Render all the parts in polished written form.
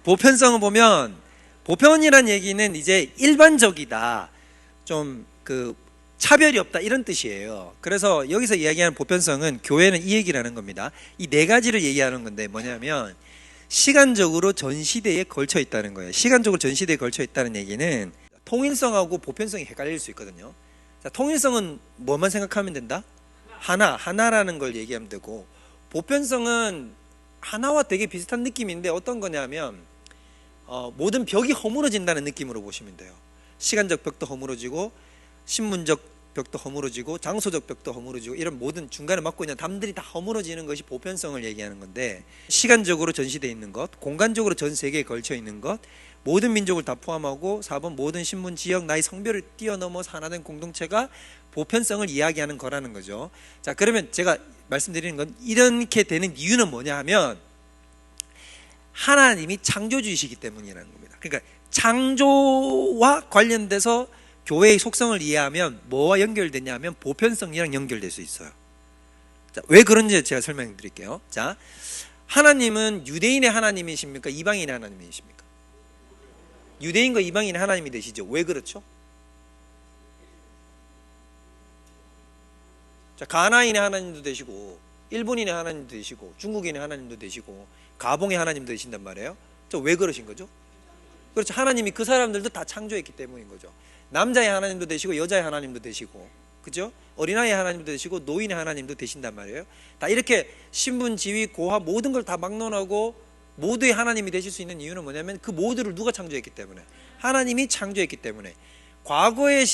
보편성을 보면 보편이란 얘기는 이제 일반적이다, 좀 차별이 없다 이런 뜻이에요. 그래서 여기서 이야기하는 보편성은 교회는 이 얘기를 하는 겁니다. 이 네 가지를 얘기하는 건데 뭐냐면 시간적으로 전 시대에 걸쳐 있다는 거예요. 시간적으로 전 시대에 걸쳐 있다는 얘기는 통일성하고 보편성이 헷갈릴 수 있거든요. 자, 통일성은 뭐만 생각하면 된다? 하나라는 걸 얘기하면 되고, 보편성은 하나와 되게 비슷한 느낌인데 어떤 거냐면 모든 벽이 허물어진다는 느낌으로 보시면 돼요. 시간적 벽도 허물어지고 신문적 벽도 허물어지고 장소적 벽도 허물어지고 이런 모든 중간에 맡고 있는 담들이 다 허물어지는 것이 보편성을 얘기하는 건데, 시간적으로 전시되어 있는 것, 공간적으로 전 세계에 걸쳐 있는 것, 모든 민족을 다 포함하고 4번 모든 신분, 지역, 나이, 성별을 뛰어넘어서 하나된 공동체가 보편성을 이야기하는 거라는 거죠. 자, 그러면 제가 말씀드리는 건 이렇게 되는 이유는 뭐냐 하면 하나님이 창조주이시기 때문이라는 겁니다. 그러니까 창조와 관련돼서 교회의 속성을 이해하면 뭐와 연결되냐면 보편성이랑 연결될 수 있어요. 자, 왜 그런지 제가 설명해 드릴게요. 자, 하나님은 유대인의 하나님이십니까? 이방인의 하나님이십니까? 유대인과 이방인의 하나님이 되시죠. 왜 그렇죠? 자, 가나인의 하나님도 되시고 일본인의 하나님도 되시고 중국인의 하나님도 되시고 가봉의 하나님도 되신단 말이에요. 저 왜 그러신 거죠? 그렇죠. 하나님이 그 사람들도 다 창조했기 때문인 거죠. 남자의 하나님도 되시고 여자의 하나님도 되시고, 그죠? 어린아이의 하나님도 되시고 노인의 하나님도 되신단 말이에요. 다 이렇게 신분, 지위, 고하 모든 걸 다 막론하고 모두의 하나님이 되실 수 있는 이유는 뭐냐면 그 모두를 누가 창조했기 때문에, 하나님이 창조했기 때문에. 과거의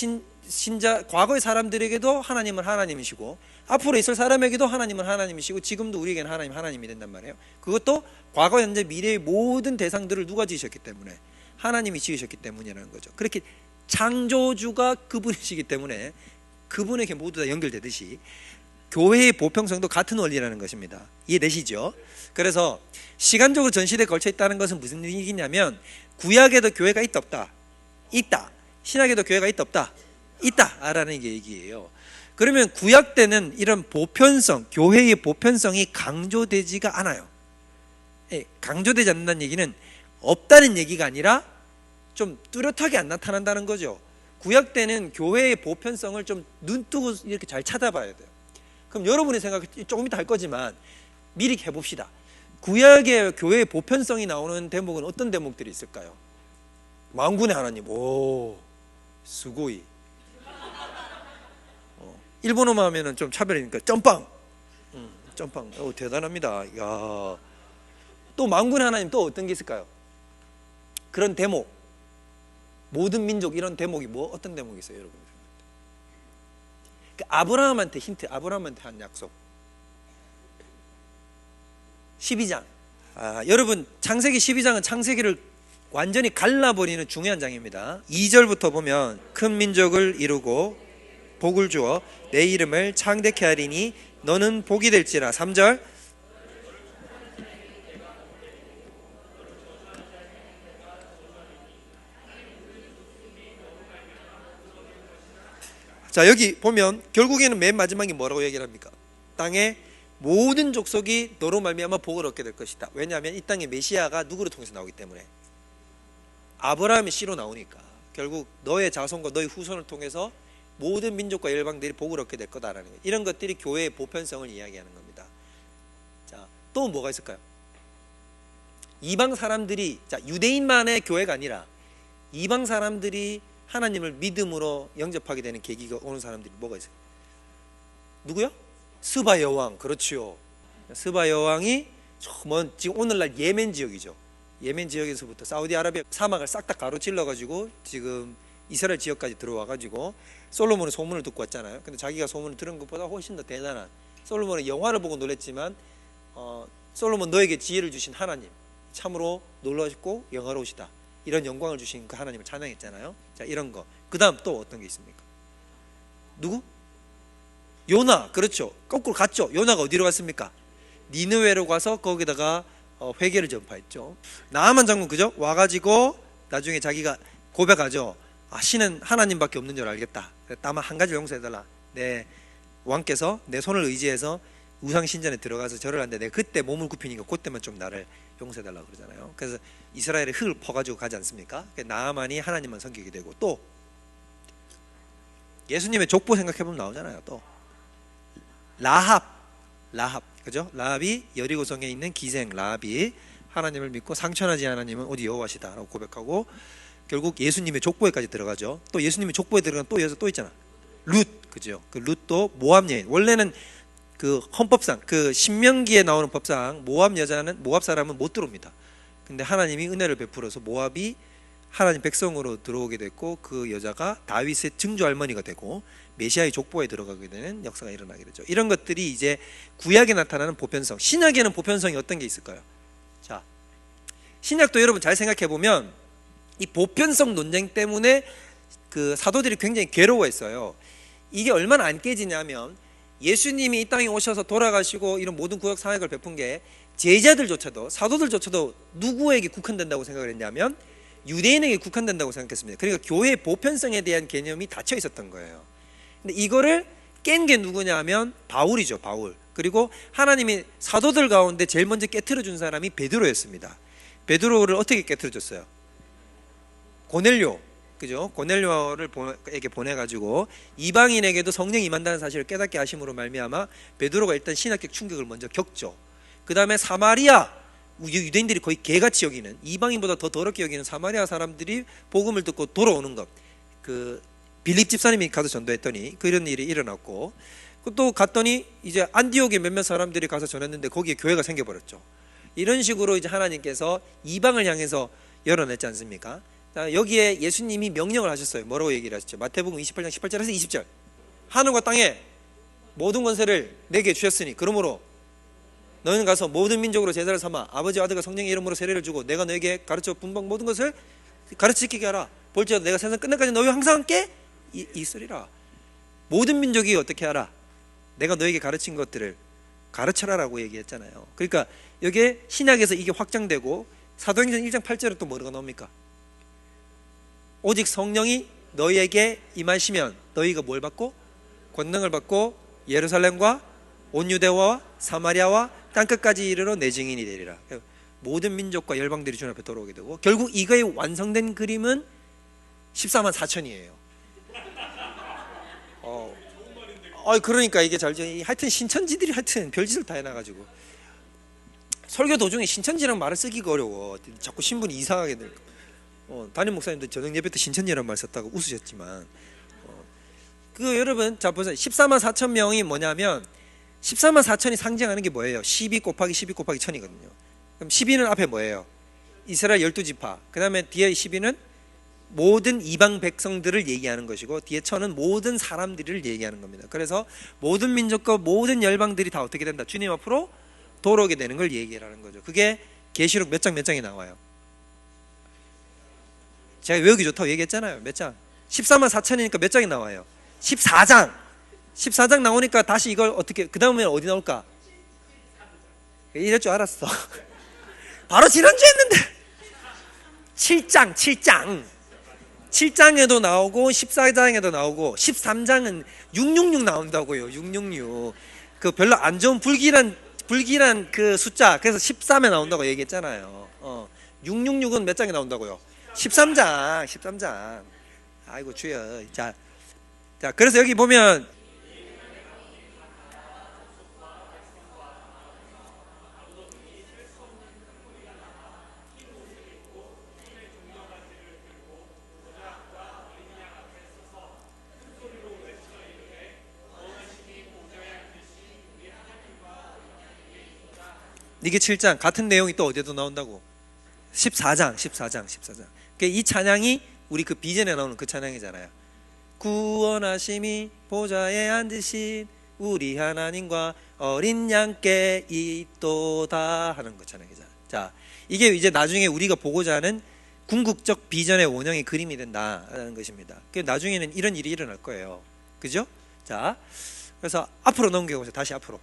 과거의 사람들에게도 하나님은 하나님이시고 앞으로 있을 사람에게도 하나님은 하나님이시고 지금도 우리에게는 하나님이 된단 말이에요. 그것도 과거, 현재, 미래의 모든 대상들을 누가 지으셨기 때문에, 하나님이 지으셨기 때문이라는 거죠. 그렇게 창조주가 그분이시기 때문에 그분에게 모두 다 연결되듯이 교회의 보편성도 같은 원리라는 것입니다. 이해되시죠? 그래서 시간적으로 전 시대에 걸쳐 있다는 것은 무슨 얘기냐면 구약에도 교회가 있다 없다? 있다. 신약에도 교회가 있다 없다? 있다 라는 게 얘기예요. 그러면 구약 때는 이런 보편성, 교회의 보편성이 강조되지가 않아요. 강조되지 않는다는 얘기는 없다는 얘기가 아니라 좀 뚜렷하게 안 나타난다는 거죠. 구약 때는 교회의 보편성을 좀 눈뜨고 이렇게 잘 찾아봐야 돼요. 그럼 여러분이 조금 이따 할 거지만 미리 해봅시다. 구약의 교회의 보편성이 나오는 대목은 어떤 대목들이 있을까요? 만군의 하나님, 오, 스고이. 일본어만 하면은 좀 차별이니까 점빵, 점빵, 오, 대단합니다. 야, 또 만군의 하나님 또 어떤 게 있을까요? 그런 대목, 모든 민족 이런 대목이 어떤 대목이 있어요, 여러분? 아브라함한테 힌트, 아브라함한테 한 약속. 12장. 여러분, 창세기 12장은 창세기를 완전히 갈라버리는 중요한 장입니다. 2절부터 보면 큰 민족을 이루고 복을 주어 내 이름을 창대케 하리니 너는 복이 될지라. 3절. 자, 여기 보면 결국에는 맨 마지막에 뭐라고 얘기를 합니까? 땅의 모든 족속이 너로 말미암아 복을 얻게 될 것이다. 왜냐하면 이 땅의 메시아가 누구를 통해서 나오기 때문에, 아브라함의 씨로 나오니까 결국 너의 자손과 너의 후손을 통해서 모든 민족과 열방들이 복을 얻게 될 거다라는 거예요. 이런 것들이 교회의 보편성을 이야기하는 겁니다. 자, 또 뭐가 있을까요? 이방 사람들이, 자, 유대인만의 교회가 아니라 이방 사람들이 하나님을 믿음으로 영접하게 되는 계기가 오는 사람들이 뭐가 있어요? 누구요? 스바 여왕. 그렇죠. 스바 여왕이 지금 오늘날 예멘 지역이죠. 예멘 지역에서부터 사우디아라비아 사막을 싹 다 가로질러 가지고 지금 이스라엘 지역까지 들어와 가지고 솔로몬은 소문을 듣고 왔잖아요. 근데 자기가 소문을 들은 것보다 훨씬 더 대단한, 솔로몬은 영화를 보고 놀랬지만 솔로몬 너에게 지혜를 주신 하나님 참으로 놀라시고 영화로우시다, 이런 영광을 주신 그 하나님을 찬양했잖아요. 자, 이런 거. 그 다음 또 어떤 게 있습니까? 누구? 요나. 그렇죠. 거꾸로 갔죠. 요나가 어디로 갔습니까? 니느웨로 가서 거기다가 회개를 전파했죠. 나아만 장군, 그죠? 와가지고 나중에 자기가 고백하죠. 신은 하나님밖에 없는 줄 알겠다. 다만 한 가지 용서해달라. 내 왕께서 내 손을 의지해서 우상신전에 들어가서 절을 하는데 내가 그때 몸을 굽히니까 그때만 좀 나를 용서해달라고 그러잖아요. 그래서 이스라엘에 흙을 퍼가지고 가지 않습니까? 나아만이 하나님만 섬기게 되고, 또 예수님의 족보 생각해보면 나오잖아요. 또 라합, 그죠? 라합이 여리고성에 있는 기생 라합이 하나님을 믿고 상천하지 하나님은 오직 여호와시다라고 고백하고 결국 예수님의 족보에까지 들어가죠. 또 예수님의 족보에 들어간 또 여자 또 있잖아. 룻, 그죠? 그 룻도 모압 여인. 원래는 그 헌법상, 그 신명기에 나오는 법상 모압 사람은 못 들어옵니다. 근데 하나님이 은혜를 베풀어서 모압이 하나님 백성으로 들어오게 됐고, 그 여자가 다윗의 증조 할머니가 되고 메시아의 족보에 들어가게 되는 역사가 일어나게 되죠. 이런 것들이 이제 구약에 나타나는 보편성. 신약에는 보편성이 어떤 게 있을까요? 자, 신약도 여러분 잘 생각해 보면 이 보편성 논쟁 때문에 그 사도들이 굉장히 괴로워했어요. 이게 얼마나 안 깨지냐면, 예수님이 이 땅에 오셔서 돌아가시고 이런 모든 구약 사역을 베푼 게 제자들조차도, 사도들조차도 누구에게 국한된다고 생각을 했냐면 유대인에게 국한된다고 생각했습니다. 그러니까 교회의 보편성에 대한 개념이 닫혀 있었던 거예요. 근데 이거를 깬 게 누구냐 하면 바울이죠. 바울. 그리고 하나님이 사도들 가운데 제일 먼저 깨트려 준 사람이 베드로였습니다. 베드로를 어떻게 깨트려 줬어요? 고넬료, 그죠? 고넬료에게 보내가지고 이방인에게도 성령이 임한다는 사실을 깨닫게 하심으로 말미암아 베드로가 일단 신학적 충격을 먼저 겪죠. 그 다음에 사마리아, 유대인들이 거의 개같이 여기는, 이방인보다 더 더럽게 여기는 사마리아 사람들이 복음을 듣고 돌아오는 것, 그 빌립 집사님이 가서 전도했더니 그런 일이 일어났고, 또 갔더니 이제 안디옥에 몇몇 사람들이 가서 전했는데 거기에 교회가 생겨버렸죠. 이런 식으로 이제 하나님께서 이방을 향해서 열어냈지 않습니까? 여기에 예수님이 명령을 하셨어요. 뭐라고 얘기를 하셨죠? 마태복음 28장 18절에서 20절. 하늘과 땅에 모든 권세를 내게 주셨으니 그러므로 너희는 가서 모든 민족으로 제자를 삼아 아버지와 아들과 성령의 이름으로 세례를 주고 내가 너에게 가르쳐 분방 모든 것을 가르쳐 지키게 하라. 볼지어다 내가 세상 끝날까지 너희와 항상 함께 있으리라. 모든 민족이 어떻게 하라? 내가 너에게 가르친 것들을 가르쳐라라고 얘기했잖아요. 그러니까 여기에 신약에서 이게 확장되고 사도행전 1장 8절에 또 뭐가 나옵니까? 오직 성령이 너희에게 임하시면 너희가 뭘 받고? 권능을 받고 예루살렘과 온 유대와 사마리아와 땅끝까지 이르러 내 증인이 되리라. 모든 민족과 열방들이 주님 앞에 돌아오게 되고, 결국 이거의 완성된 그림은 14만 4천이에요. 그러니까 이게 하여튼 신천지들이 하여튼 별짓을 다 해놔가지고 설교 도중에 신천지라는 말을 쓰기가 어려워. 자꾸 신분이 이상하게 될. 담임 목사님도 저녁 예배 때 신천지라는 말 썼다고 웃으셨지만, 그 여러분 자 보세요. 14만 4천 명이 뭐냐면 14만 4천이 상징하는 게 뭐예요? 12 곱하기 12 곱하기 1000이거든요. 그럼 12는 앞에 뭐예요? 이스라엘 12지파. 그 다음에 뒤에 12는 모든 이방 백성들을 얘기하는 것이고, 뒤에 1000은 모든 사람들을 얘기하는 겁니다. 그래서 모든 민족과 모든 열방들이 다 어떻게 된다? 주님 앞으로 돌아오게 되는 걸 얘기하는 거죠. 그게 계시록 몇 장에 나와요? 제가 외우기 좋다고 얘기했잖아요. 몇 장? 14만 4천이니까 몇 장이 나와요? 14장. 14장 나오니까 다시 이걸 어떻게, 그 다음에 어디 나올까? 이럴 줄 알았어. 바로 지난주 했는데 7장에도 나오고 14장에도 나오고 13장은 666 나온다고요. 666. 그 별로 안 좋은 불길한 그 숫자. 그래서 13에 나온다고 얘기했잖아요. 666은 몇 장에 나온다고요? 13장. 아이고 주여. 자, 그래서 여기 보면 이게 7장. 같은 내용이 또 어디에도 나온다고? 14장. 이 찬양이 우리 그 비전에 나오는 그 찬양이잖아요. 구원하심이 보좌에 앉으신 우리 하나님과 어린 양께 있도다 하는 거 찬양이잖아요. 자, 이게 이제 나중에 우리가 보고자 하는 궁극적 비전의 원형의 그림이 된다라는 것입니다. 나중에는 이런 일이 일어날 거예요. 그죠? 자, 그래서 앞으로 넘겨보세요. 다시 앞으로.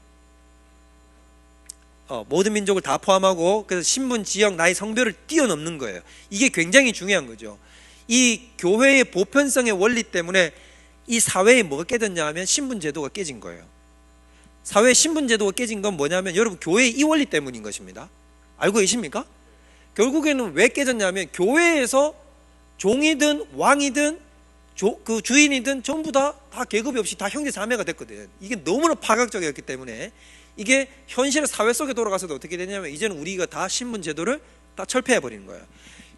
모든 민족을 다 포함하고, 그래서 신분, 지역, 나이, 성별을 뛰어넘는 거예요. 이게 굉장히 중요한 거죠. 이 교회의 보편성의 원리 때문에 이 사회에 뭐가 깨졌냐 하면 신분 제도가 깨진 거예요. 사회 신분 제도가 깨진 건 뭐냐면 여러분 교회의 이 원리 때문인 것입니다. 알고 계십니까? 결국에는 왜 깨졌냐면 교회에서 종이든 왕이든 그 주인이든 전부 다 계급이 없이 다 형제 자매가 됐거든. 이게 너무나 파격적이었기 때문에 이게 현실의 사회 속에 돌아가서도 어떻게 되냐면 이제는 우리가 다 신분 제도를 다 철폐해 버리는 거예요.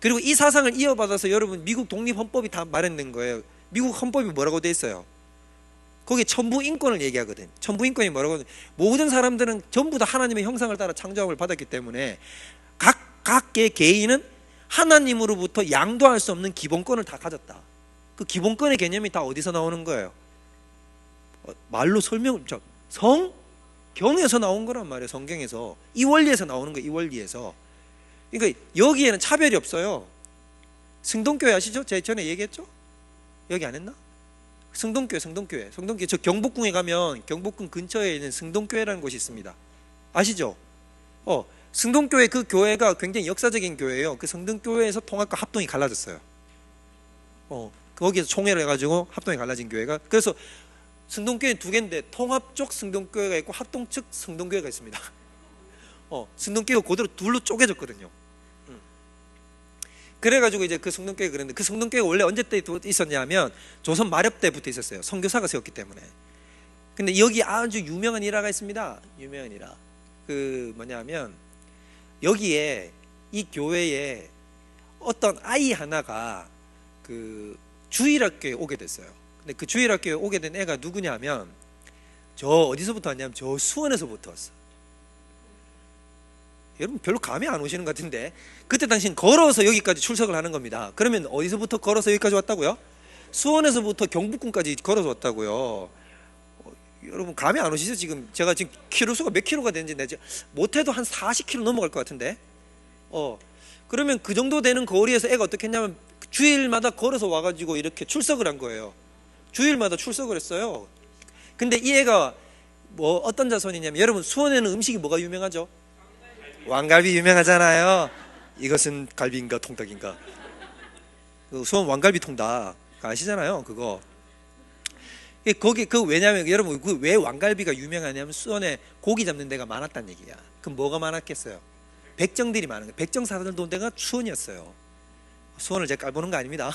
그리고 이 사상을 이어받아서 여러분 미국 독립헌법이 다 마련된 거예요. 미국 헌법이 뭐라고 돼 있어요? 거기에 천부 인권을 얘기하거든. 천부 인권이 뭐라고 하면 모든 사람들은 전부 다 하나님의 형상을 따라 창조함을 받았기 때문에 각의 개인은 하나님으로부터 양도할 수 없는 기본권을 다 가졌다. 그 기본권의 개념이 다 어디서 나오는 거예요? 말로 설명을 성경에서 나온 거란 말이에요. 성경에서 이 원리에서 나오는 거예요. 이 원리에서. 그러니까 여기에는 차별이 없어요. 승동교회 아시죠? 제가 전에 얘기했죠? 여기 안 했나? 승동교회 저 경복궁에 가면 경복궁 근처에 있는 승동교회라는 곳이 있습니다. 아시죠? 승동교회 그 교회가 굉장히 역사적인 교회예요. 그 승동교회에서 통합과 합동이 갈라졌어요. 거기에서 총회를 해가지고 합동이 갈라진 교회가. 그래서 승동교회는 두 개인데 통합 쪽 승동교회가 있고 합동 측 승동교회가 있습니다. 승동교회가 그대로 둘로 쪼개졌거든요. 그래가지고 이제 그 성동교회가 그랬는데 그 성동교회가 원래 언제 때 있었냐면 조선 마렵 때부터 있었어요. 선교사가 세웠기 때문에. 근데 여기 아주 유명한 일화가 있습니다. 유명한 일화. 그 뭐냐면 여기에 이 교회에 어떤 아이 하나가 그 주일학교에 오게 됐어요. 근데 그 주일학교에 오게 된 애가 누구냐면 저 어디서부터 왔냐면 저 수원에서부터 왔어. 여러분 별로 감이 안 오시는 것 같은데 그때 당시엔 걸어서 여기까지 출석을 하는 겁니다. 그러면 어디서부터 걸어서 여기까지 왔다고요? 수원에서부터 경북궁까지 걸어서 왔다고요. 여러분 감이 안 오시죠? 지금 제가 지금 키로수가 몇 킬로가 되는지 내가 못해도 한 40킬로 넘어갈 것 같은데. 그러면 그 정도 되는 거리에서 애가 어떻게 했냐면 주일마다 걸어서 와가지고 이렇게 출석을 한 거예요. 주일마다 출석을 했어요. 근데 이 애가 뭐 어떤 자손이냐면 여러분 수원에는 음식이 뭐가 유명하죠? 왕갈비 유명하잖아요. 이것은 갈비인가 통닭인가? 수원 왕갈비 통닭 아시잖아요. 그거. 거기 왜냐면 여러분 그 왜 왕갈비가 유명하냐면 수원에 고기 잡는 데가 많았다는 얘기야. 그럼 뭐가 많았겠어요? 백정들이 많은 거예요. 백정 사람들 온 데가 수원이었어요. 수원을 제가 깔보는 거 아닙니다.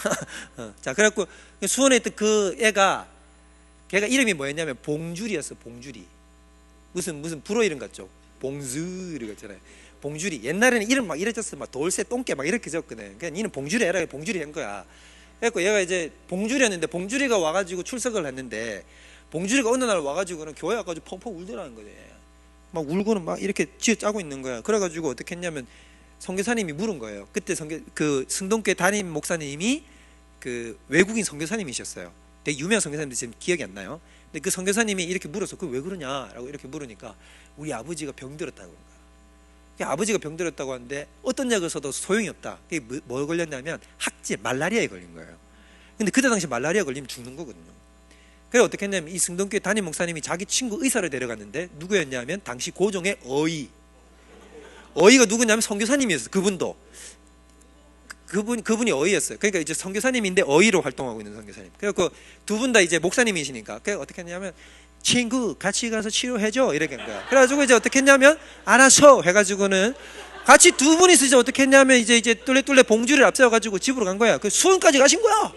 자, 그래갖고 수원에 있던 그 애가 걔가 이름이 뭐였냐면 봉주리였어. 봉주리. 무슨 불어 이름 같죠? 봉주리 같잖아요. 봉주리. 옛날에는 이름 막 이랬었어. 막 돌쇠, 똥개 막 이렇게 적거든. 그냥 니는 봉주리 해라. 봉주리 한 거야. 그래갖고 얘가 이제 봉주리였는데 봉주리가 와가지고 출석을 했는데 봉주리가 어느 날 와가지고는 교회 와가지고 펑펑 울더라는 거지. 막 울고는 막 이렇게 쥐어짜고 있는 거야. 그래가지고 어떻게 했냐면 선교사님이 물은 거예요. 그때 그 승동교회 담임 목사님이 그 외국인 선교사님이셨어요. 되게 유명한 선교사님인데 지금 기억이 안 나요. 근데 그 선교사님이 이렇게 물어서 그 왜 그러냐라고 이렇게 물으니까 우리 아버지가 병들었다고 그런 거야. 아버지가 병들었다고 하는데 어떤 약을 써도 소용이 없다. 그게 뭐 걸렸냐면 학재, 말라리아에 걸린 거예요. 근데 그때 당시 말라리아 걸리면 죽는 거거든요. 그래서 어떻게 했냐면 이 승동교회 담임 목사님이 자기 친구 의사를 데려갔는데 누구였냐면 당시 고종의 어이가 누구냐면 선교사님이었어요. 그분도 그분이 어이였어요. 그러니까 이제 선교사님인데 어이로 활동하고 있는 선교사님. 그래서 두 분 다 이제 목사님이시니까 그래서 어떻게 했냐면 친구 같이 가서 치료해줘 이렇게 한 거야. 그래가지고 이제 어떻게 했냐면 알았어 해가지고는 같이 두 분이서 이제 어떻게 했냐면 이제 뚫레 봉주리를 앞세워가지고 집으로 간 거야. 그 수원까지 가신 거야.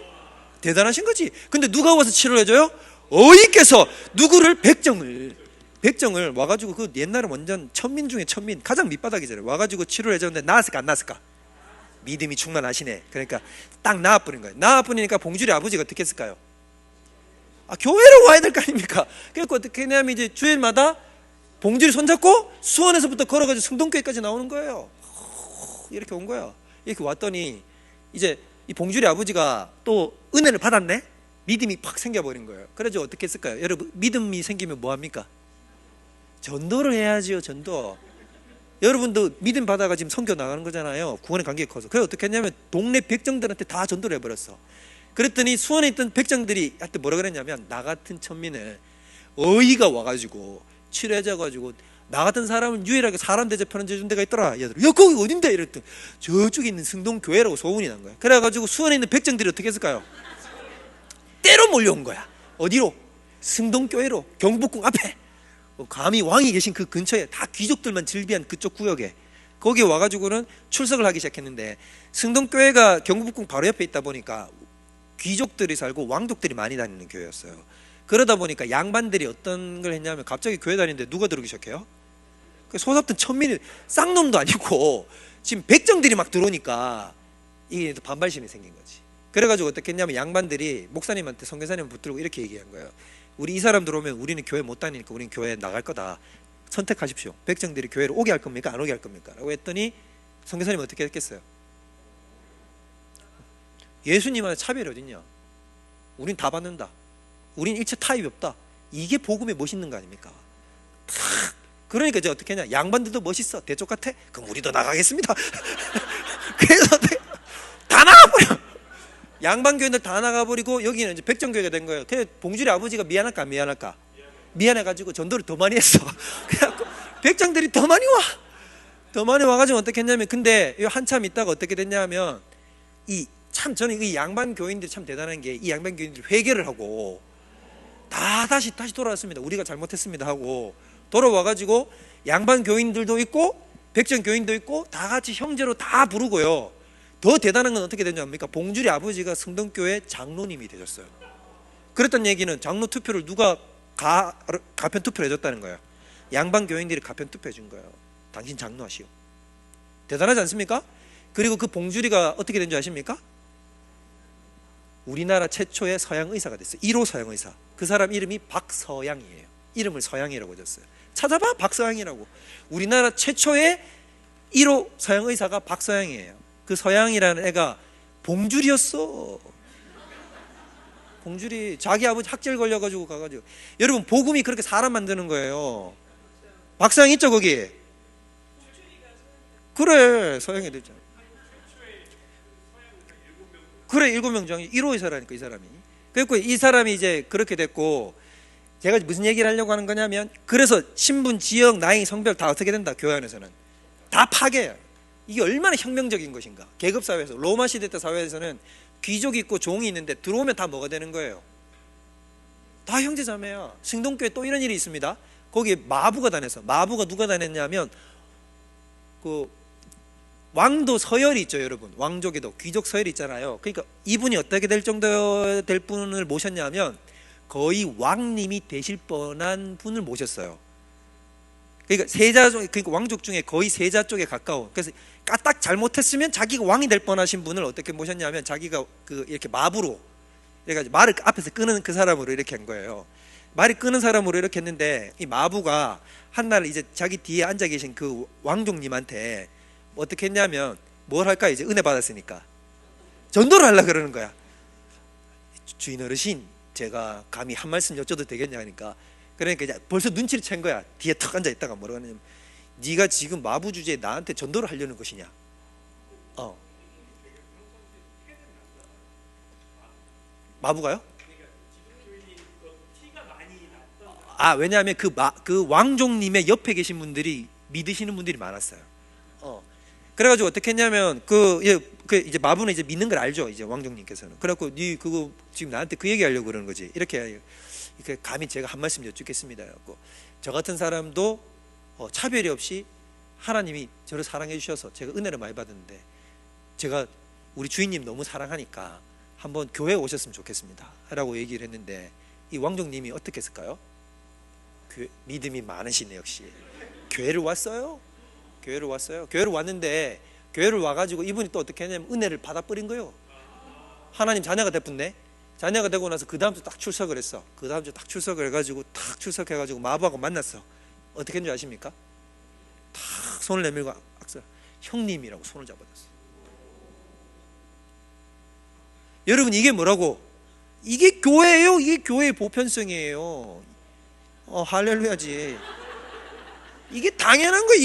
대단하신 거지. 근데 누가 와서 치료를 해줘요? 어이께서 누구를 백정을 와가지고 그 옛날에 완전 천민 중에 천민 가장 밑바닥이잖아요. 와가지고 치료를 해줬는데 나았을까 안 나았을까? 믿음이 충만하시네. 그러니까 딱 나아버린 거예요. 나아버리니까 봉주리 아버지가 어떻게 했을까요? 교회로 와야 될 거 아닙니까? 그래서 어떻게 했냐면 이제 주일마다 봉주리 손잡고 수원에서부터 걸어가지고 승동교회까지 나오는 거예요. 이렇게 온 거야. 이렇게 왔더니 이제 이 봉주리 아버지가 또 은혜를 받았네. 믿음이 팍 생겨버린 거예요. 그래서 어떻게 했을까요? 여러분 믿음이 생기면 뭐 합니까? 전도를 해야지요. 전도. 여러분도 믿음 받아가 지금 선교 나가는 거잖아요. 구원의 관계가 커서. 그래서 어떻게 했냐면 동네 백정들한테 다 전도를 해버렸어. 그랬더니 수원에 있던 백정들이 하여튼 뭐라 그랬냐면 나 같은 천민을 어이가 와가지고 치료해줘가지고 나 같은 사람은 유일하게 사람 대접하는 데가 있더라. 얘들 야 거기 어딘데? 이랬더니 저쪽에 있는 승동교회라고 소문이 난 거야. 그래가지고 수원에 있는 백정들이 어떻게 했을까요? 때로 몰려온 거야. 어디로? 승동교회로. 경복궁 앞에 감히 왕이 계신 그 근처에 다 귀족들만 즐비한 그쪽 구역에 거기에 와가지고는 출석을 하기 시작했는데, 승동교회가 경부국궁 바로 옆에 있다 보니까 귀족들이 살고 왕족들이 많이 다니는 교회였어요. 그러다 보니까 양반들이 어떤 걸 했냐면 갑자기 교회 다니는데 누가 들어오기 시작해요? 소삽든 천민이 쌍놈도 아니고 지금 백정들이 막 들어오니까 이게 반발심이 생긴 거지. 그래가지고 어떻게 했냐면 양반들이 목사님한테, 선교사님 붙들고 이렇게 얘기한 거예요. 우리 이 사람 들어오면 우리는 교회 못 다니니까 우리는 교회 나갈 거다. 선택하십시오. 백정들이 교회를 오게 할 겁니까? 안 오게 할 겁니까? 라고 했더니 선교사님 어떻게 했겠어요? 예수님한테 차별이 어딨냐? 우린 다 받는다. 우린 일체 타입이 없다. 이게 복음의 멋있는 거 아닙니까? 그러니까 이제 어떻게 했냐? 양반들도 멋있어. 대쪽 같아? 그럼 우리도 나가겠습니다. 그래서 다 나가버려. 양반 교인들 다 나가버리고 여기는 이제 백정교회가 된 거예요. 봉주리 아버지가 미안할까 안 미안할까? 미안해가지고 전도를 더 많이 했어. 그래갖고 백정들이 더 많이 와. 더 많이 와가지고 어떻게 했냐면, 근데 한참 있다가 어떻게 됐냐면, 저는 이 양반 교인들이 참 대단한 게, 이 양반 교인들이 회개를 하고 다시 돌아왔습니다. 우리가 잘못했습니다 하고 돌아와가지고 양반 교인들도 있고 백정 교인도 있고 다 같이 형제로 다 부르고요. 더 대단한 건 어떻게 되냐입니까? 봉주리 아버지가 승동교회 장로님이 되셨어요. 그랬던 얘기는 장로 투표를 누가 가편 투표를 해줬다는 거예요. 양반 교인들이 가편 투표해 준 거예요. 당신 장로하시오. 대단하지 않습니까? 그리고 그 봉주리가 어떻게 된 줄 아십니까? 우리나라 최초의 서양 의사가 됐어요. 1호 서양 의사. 그 사람 이름이 박서양이에요. 이름을 서양이라고 줬어요. 찾아봐, 박서양이라고. 우리나라 최초의 1호 서양 의사가 박서양이에요. 그 서양이라는 애가 봉주리였어. 봉주리 자기 아버지 학질 걸려가지고 가가지고. 여러분, 복음이 그렇게 사람 만드는 거예요. 박서양 있죠 거기? 그래, 서양이 됐잖아. 그래, 7명 중에 1호 의사라니까 이 사람이. 그래서 이 사람이 이제 그렇게 됐고, 제가 무슨 얘기를 하려고 하는 거냐면, 그래서 신분, 지역, 나이, 성별 다 어떻게 된다? 교회 안에서는 다 파괴해요. 이게 얼마나 혁명적인 것인가. 계급사회에서, 로마 시대 때 사회에서는 귀족이 있고 종이 있는데 들어오면 다 뭐가 되는 거예요? 다 형제자매야. 승동교회 또 이런 일이 있습니다. 거기에 마부가 다녔어. 마부가 누가 다녔냐면 그 왕도 서열이 있죠, 여러분. 왕족에도 귀족 서열이 있잖아요. 그러니까 이분이 어떻게 될 정도 될 분을 모셨냐면 거의 왕님이 되실 뻔한 분을 모셨어요. 그러니까 세자 중, 그러니까 왕족 중에 거의 세자 쪽에 가까운. 그래서 까딱 잘못했으면 자기가 왕이 될 뻔하신 분을 어떻게 모셨냐면 자기가 그 이렇게 마부로, 그러니까 말을 앞에서 끄는 그 사람으로 이렇게 한 거예요. 말이 끄는 사람으로 이렇게 했는데, 이 마부가 한날 이제 자기 뒤에 앉아 계신 그 왕족님한테 어떻게 했냐면, 뭘 할까? 이제 은혜 받았으니까 전도를 하려고 그러는 거야. 주인 어르신, 제가 감히 한 말씀 여쭤도 되겠냐 하니까, 그러니까 이제 벌써 눈치를 챈 거야. 뒤에 턱 앉아 있다가 뭐라고 하냐면, 네가 지금 마부 주제에 나한테 전도를 하려는 것이냐? 마부가요? 왜냐하면 그 왕족님의 옆에 계신 분들이 믿으시는 분들이 많았어요. 그래가지고 어떻게 했냐면 이제 마부는 이제 믿는 걸 알죠, 이제 왕족님께서는. 그래갖고 네 그거 지금 나한테 그 얘기하려고 그러는 거지. 이렇게 감히 제가 한 말씀 여쭙겠습니다. 그래갖고 저 같은 사람도 차별이 없이 하나님이 저를 사랑해 주셔서 제가 은혜를 많이 받았는데, 제가 우리 주인님 너무 사랑하니까 한번 교회에 오셨으면 좋겠습니다 라고 얘기를 했는데, 이 왕족님이 어떻게 했을까요? 믿음이 많으시네. 역시 교회를 왔어요. 교회를 왔는데, 교회를 와가지고 이분이 또 어떻게 했냐면 은혜를 받아버린 거예요. 하나님 자녀가 됐군데, 자녀가 되고 나서 그 다음 주 딱 출석을 했어. 그 다음 주 딱 출석을 해가지고 탁 출석해가지고 마부하고 만났어. 어떻게 했는지 아십니까? 탁 손을 내밀고 악수, 형님이라고 손을 잡아줬어. 여러분, 이게 뭐라고? 이게 교회예요. 이게 교회의 보편성이에요. 할렐루야지. 이게 당연한 거예요.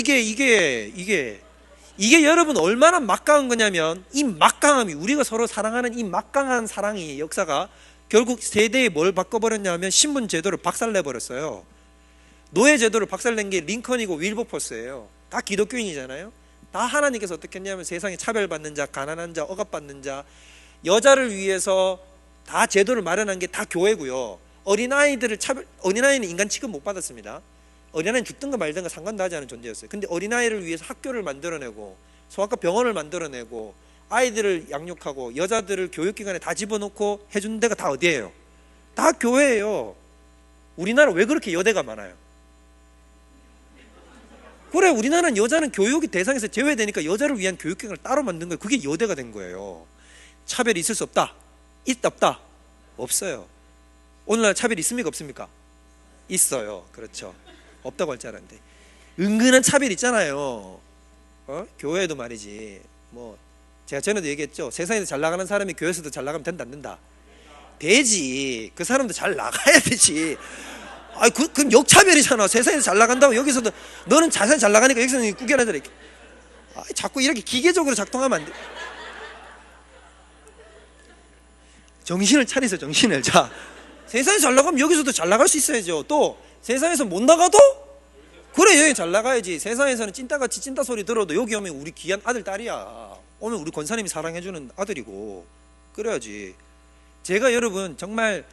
이게 여러분 얼마나 막강한 거냐면, 이 막강함이, 우리가 서로 사랑하는 이 막강한 사랑이 역사가 결국 세대에 뭘 바꿔버렸냐면 신분 제도를 박살내버렸어요. 노예 제도를 박살낸 게 링컨이고 윌버포스예요. 다 기독교인이잖아요. 다 하나님께서 어떻게 했냐면 세상에 차별받는 자, 가난한 자, 억압받는 자, 여자를 위해서 다 제도를 마련한 게 다 교회고요. 어린아이는 인간 취급 못 받았습니다. 어린아이는 죽든가 말든가 상관도 하지 않은 존재였어요. 근데 어린아이를 위해서 학교를 만들어내고 소아과 병원을 만들어내고 아이들을 양육하고 여자들을 교육기관에 다 집어넣고 해주는 데가 다 어디예요? 다 교회예요. 우리나라 왜 그렇게 여대가 많아요? 그래, 우리나라는 여자는 교육의 대상에서 제외되니까 여자를 위한 교육기관을 따로 만든 거예요. 그게 여대가 된 거예요. 차별이 있을 수 없다? 있다 없다? 없어요. 오늘날 차별이 있습니까 없습니까? 있어요. 그렇죠. 없다고 할 줄 알았는데 은근한 차별 있잖아요. 교회에도 말이지. 뭐 제가 전에도 얘기했죠. 세상에서 잘 나가는 사람이 교회에서도 잘 나가면 된다 안 된다? 되지. 그 사람도 잘 나가야 되지. 그럼 역차별이잖아. 세상에서 잘 나간다고 여기서도 너는 자세히 잘 나가니까 여기서는 구겨내더라. 자꾸 이렇게 기계적으로 작동하면 안 돼. 정신을 차리세요. 정신을. 자, 세상에서 잘 나가면 여기서도 잘 나갈 수 있어야죠. 또 세상에서 못 나가도 그래 여기 잘 나가야지. 세상에서는 찐따같이 찐따 소리 들어도 여기 오면 우리 귀한 아들 딸이야. 오늘 우리 권사님이 사랑해주는 아들이고 그래야지. 제가 여러분 정말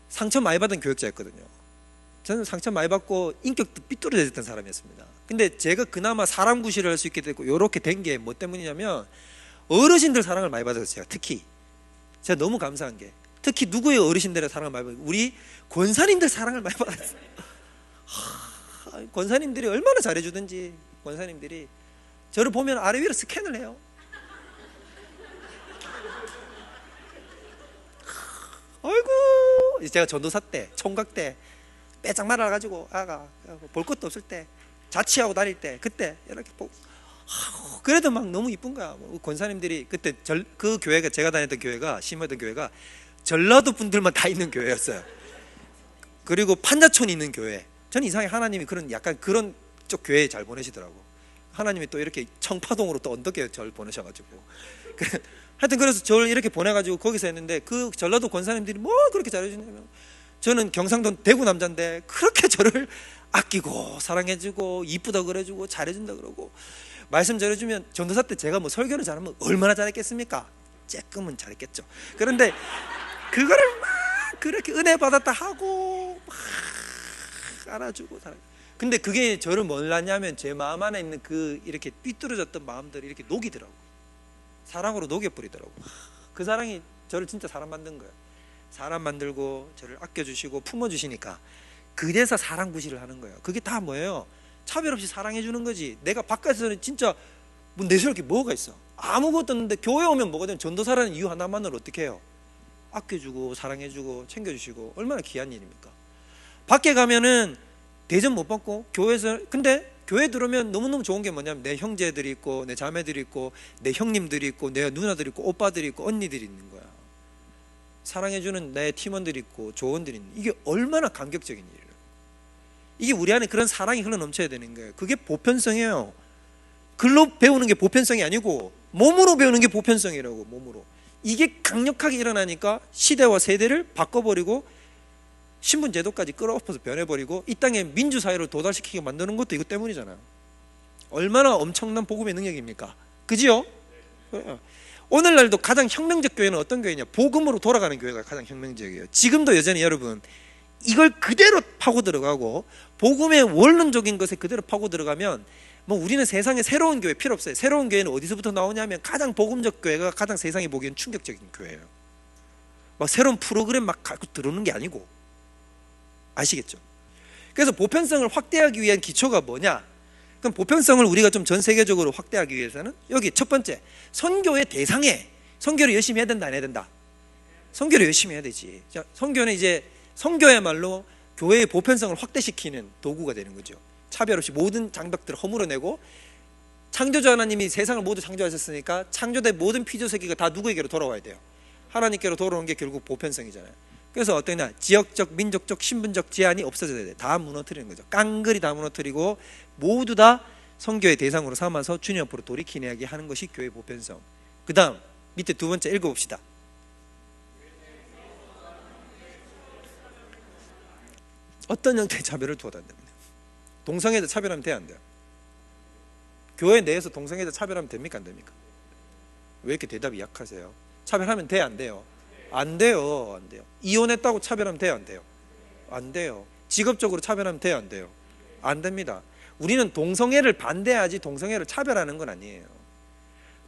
상처 많이 받은 교육자였거든요. 저는 상처 많이 받고 인격도 삐뚤어졌던 사람이었습니다. 근데 제가 그나마 사람 구실을 할 수 있게 됐고 이렇게 된 게 뭐 때문이냐면 어르신들 사랑을 많이 받았어요. 제가 특히 제가 너무 감사한 게 특히 누구의 어르신들의 사랑을 많이 받았어요? 우리 권사님들 사랑을 많이 받았어요. 권사님들이 얼마나 잘해주든지 권사님들이 저를 보면 아래 위로 스캔을 해요. 아이고 제가 전도사 때 총각 때 빼짝 말아가지고 아가 볼 것도 없을 때 자취하고 다닐 때 그때 이렇게 보고 그래도 막 너무 이쁜 거야. 권사님들이 그때 그 교회가 제가 다녔던 교회가 심었던 교회가 전라도 분들만 다 있는 교회였어요. 그리고 판자촌이 있는 교회. 저는 이상하게 하나님이 그런 약간 그런 쪽 교회에 잘 보내시더라고. 하나님이 또 이렇게 청파동으로 또 언덕에 저를 보내셔가지고 하여튼 그래서 저를 이렇게 보내가지고 거기서 했는데 그 전라도 권사님들이 뭐 그렇게 잘해주냐면 저는 경상도 대구 남자인데 그렇게 저를 아끼고 사랑해주고 이쁘다 그래주고 잘해준다 그러고 말씀 전해주면 전도사 때 제가 뭐 설교를 잘하면 얼마나 잘했겠습니까? 조금은 잘했겠죠. 그런데 그거를 막 그렇게 은혜 받았다 하고 막 알아주고 사랑. 근데 그게 저를 몰랐냐면 제 마음 안에 있는 그 이렇게 삐뚤어졌던 마음들이 이렇게 녹이더라고. 사랑으로 녹여버리더라고. 그 사랑이 저를 진짜 사람 만든 거예요. 사람 만들고 저를 아껴주시고 품어주시니까 그래서 사랑 구실을 하는 거예요. 그게 다 뭐예요? 차별 없이 사랑해 주는 거지. 내가 바깥에서는 진짜 뭐 내세울 게 뭐가 있어? 아무것도 없는데 교회 오면 뭐가 되면 전도사라는 이유 하나만으로 어떻게 해요? 아껴주고 사랑해주고 챙겨주시고 얼마나 귀한 일입니까? 밖에 가면은 대접 못 받고 교회에서 근데 교회 들어오면 너무너무 좋은 게 뭐냐면 내 형제들이 있고 내 자매들이 있고 내 형님들이 있고 내 누나들이 있고 오빠들이 있고 언니들이 있는 거야. 사랑해주는 내 팀원들이 있고 조원들이 있는 이게 얼마나 감격적인 일이에요. 이게 우리 안에 그런 사랑이 흘러넘쳐야 되는 거예요. 그게 보편성이에요. 글로 배우는 게 보편성이 아니고 몸으로 배우는 게 보편성이라고. 몸으로. 이게 강력하게 일어나니까 시대와 세대를 바꿔버리고 신분제도까지 끌어엎어서 변해버리고 이 땅에 민주사회를 도달시키게 만드는 것도 이것 때문이잖아요. 얼마나 엄청난 복음의 능력입니까? 그지요? 오늘날도 가장 혁명적 교회는 어떤 교회냐? 복음으로 돌아가는 교회가 가장 혁명적이에요. 지금도 여전히 여러분 이걸 그대로 파고 들어가고 복음의 원론적인 것에 그대로 파고 들어가면 뭐 우리는 세상에 새로운 교회 필요 없어요. 새로운 교회는 어디서부터 나오냐면 가장 복음적 교회가 가장 세상이 보기엔 충격적인 교회예요. 막 새로운 프로그램 막 갖고 들어오는 게 아니고. 아시겠죠? 그래서 보편성을 확대하기 위한 기초가 뭐냐? 그럼 보편성을 우리가 좀 전 세계적으로 확대하기 위해서는 여기 첫 번째 선교의 대상에 선교를 열심히 해야 된다 안 해야 된다? 선교를 열심히 해야 되지. 자, 선교는 이제 선교야말로 교회의 보편성을 확대시키는 도구가 되는 거죠. 차별 없이 모든 장벽들을 허물어내고 창조주 하나님이 세상을 모두 창조하셨으니까 창조된 모든 피조세계가 다 누구에게로 돌아와야 돼요? 하나님께로 돌아오는 게 결국 보편성이잖아요. 그래서 어떠냐? 지역적, 민족적, 신분적 제한이 없어져야 돼. 다 무너뜨리는 거죠. 깡그리 다 무너뜨리고 모두 다 선교의 대상으로 삼아서 주님 앞으로 돌이키게 하는 것이 교회 보편성. 그 다음 밑에 두 번째 읽어봅시다. 어떤 형태의 차별을 두어도 안 됩니다. 동성애자 차별하면 돼요 안 돼요? 교회 내에서 동성애자 차별하면 됩니까 안 됩니까? 왜 이렇게 대답이 약하세요? 차별하면 돼요 안 돼요? 안 돼요. 안 돼요. 이혼했다고 차별하면 돼요 안 돼요? 안 돼요. 직업적으로 차별하면 돼요 안 돼요? 안 됩니다. 우리는 동성애를 반대하지 동성애를 차별하는 건 아니에요.